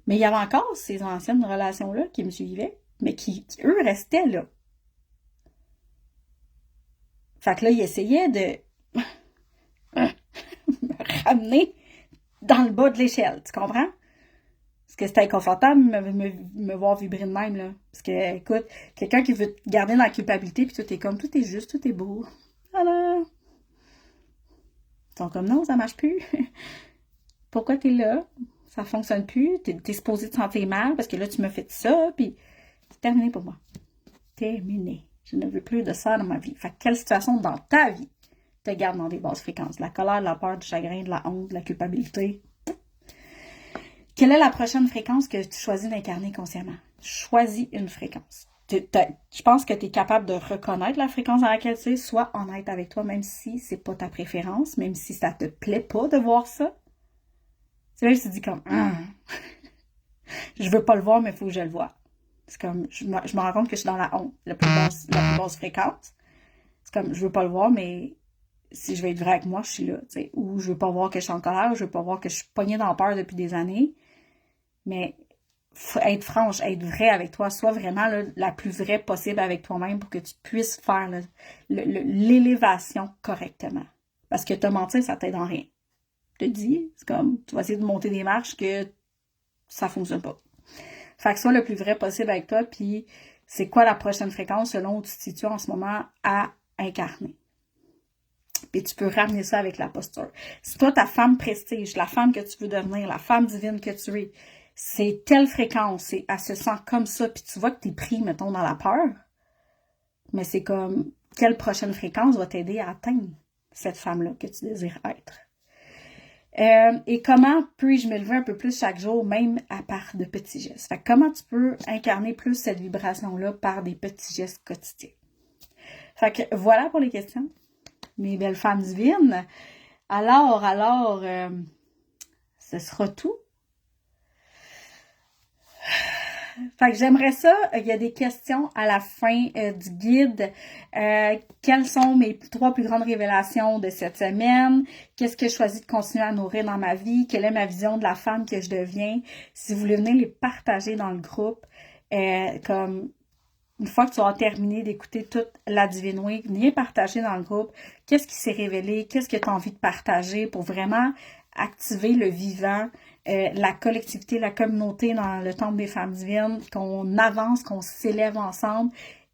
Speaker 1: Mais il y avait encore ces anciennes relations-là qui me suivaient, mais qui eux, restaient là. Fait que là, ils essayaient de me ramener dans le bas de l'échelle, tu comprends? Parce que c'était inconfortable me voir vibrer de même, là. Parce que, écoute, quelqu'un qui veut te garder dans la culpabilité, puis tout est comme, tout est juste, tout est beau. Alors, ils sont comme, non, ça marche plus. Pourquoi t'es là? Ça fonctionne plus. T'es supposé te sentir mal parce que là, tu m'as fait ça, puis c'est terminé pour moi. Terminé. Je ne veux plus de ça dans ma vie. Fait que quelle situation dans ta vie te garde dans des basses fréquences? La colère, la peur, du chagrin, de la honte, de la culpabilité. Quelle est la prochaine fréquence que tu choisis d'incarner consciemment? Choisis une fréquence. Je pense que tu es capable de reconnaître la fréquence dans laquelle tu es. Sois honnête avec toi, même si c'est pas ta préférence, même si ça te plaît pas de voir ça. C'est là que tu te dis comme, je veux pas le voir, mais il faut que je le vois. C'est comme, je me rends compte que je suis dans la honte, la plus basse fréquence. C'est comme, je veux pas le voir, mais si je vais être vrai avec moi, je suis là, tu sais. Ou je veux pas voir que je suis en colère, ou je veux pas voir que je suis pognée dans la peur depuis des années. Mais être franche, être vrai avec toi, sois vraiment là, la plus vraie possible avec toi-même pour que tu puisses faire l'élévation correctement. Parce que te mentir, ça t'aide en rien. Je te dis, c'est comme, tu vas essayer de monter des marches que ça fonctionne pas. Fait que sois le plus vrai possible avec toi, puis c'est quoi la prochaine fréquence selon où tu te situes en ce moment à incarner. Puis tu peux ramener ça avec la posture. Si toi, ta femme prestige, la femme que tu veux devenir, la femme divine que tu es, c'est telle fréquence, elle se sent comme ça, puis tu vois que t'es pris, mettons, dans la peur, mais c'est comme, quelle prochaine fréquence va t'aider à atteindre cette femme-là que tu désires être? Et comment puis-je me lever un peu plus chaque jour, même à part de petits gestes? Fait que comment tu peux incarner plus cette vibration-là par des petits gestes quotidiens? Fait que voilà pour les questions, mes belles femmes divines. Alors, ce sera tout. Fait que j'aimerais ça, il y a des questions à la fin du guide. Quelles sont mes 3 plus grandes révélations de cette semaine? Qu'est-ce que je choisis de continuer à nourrir dans ma vie? Quelle est ma vision de la femme que je deviens? Si vous voulez venir les partager dans le groupe, comme une fois que tu auras terminé d'écouter toute la Divine Week, viens partager dans le groupe qu'est-ce qui s'est révélé, qu'est-ce que tu as envie de partager pour vraiment activer le vivant, la collectivité, la communauté dans le Temple des Femmes Divines, qu'on avance, qu'on s'élève ensemble.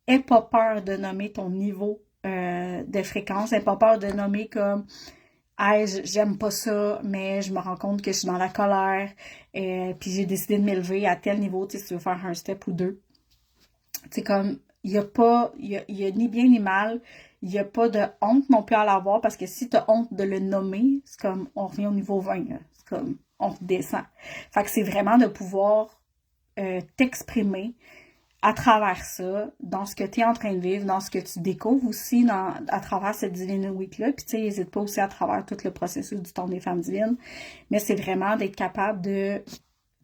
Speaker 1: Aie pas peur de nommer ton niveau de fréquence, aie pas peur de nommer comme « Hey, j'aime pas ça, mais je me rends compte que je suis dans la colère, puis j'ai décidé de m'élever à tel niveau, tu sais, si tu veux faire un step ou 2. » C'est comme, il y a ni bien ni mal, il n'y a pas de honte non plus à l'avoir, parce que si tu as honte de le nommer, c'est comme, on revient au niveau 20, là. C'est comme, on redescend. Fait que c'est vraiment de pouvoir t'exprimer à travers ça, dans ce que tu es en train de vivre, dans ce que tu découvres aussi à travers cette Divine Week-là. Puis tu sais, n'hésite pas aussi à travers tout le processus du Temple des Femmes Divines, mais c'est vraiment d'être capable de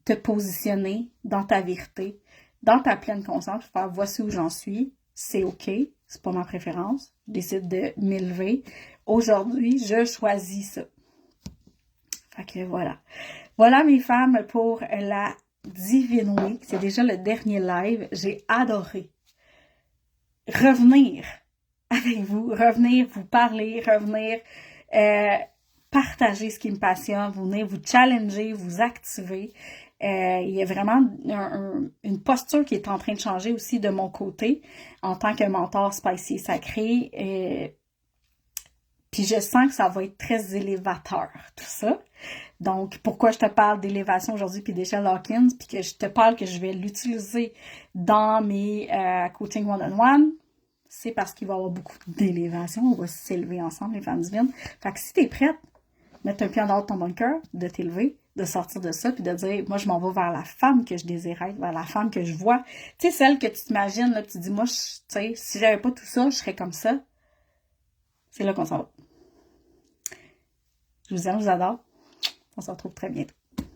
Speaker 1: te positionner dans ta vérité, dans ta pleine conscience, faire voici où j'en suis, c'est OK, c'est pas ma préférence, je décide de m'élever. Aujourd'hui, je choisis ça. Fait que voilà. Voilà mes femmes pour la Divine Week. C'est déjà le dernier live. J'ai adoré revenir avec vous, revenir vous parler, revenir partager ce qui me passionne, venir vous challenger, vous activer. Il y a vraiment une posture qui est en train de changer aussi de mon côté en tant que mentor spicy sacré. Puis je sens que ça va être très élévateur, tout ça. Donc, pourquoi je te parle d'élévation aujourd'hui puis d'échelle Hawkins, puis que je te parle que je vais l'utiliser dans mes coaching one-on-one, c'est parce qu'il va y avoir beaucoup d'élévation. On va s'élever ensemble, les femmes divines. Fait que si t'es prête, mettre un pied en dehors de ton bunker, de t'élever, de sortir de ça, puis de dire, moi, je m'en vais vers la femme que je désire être, vers la femme que je vois. Tu sais, celle que tu t'imagines, là, tu dis, moi, tu sais, si j'avais pas tout ça, je serais comme ça. C'est là qu'on s'en va. Je vous aime, je vous adore. On se retrouve très bientôt.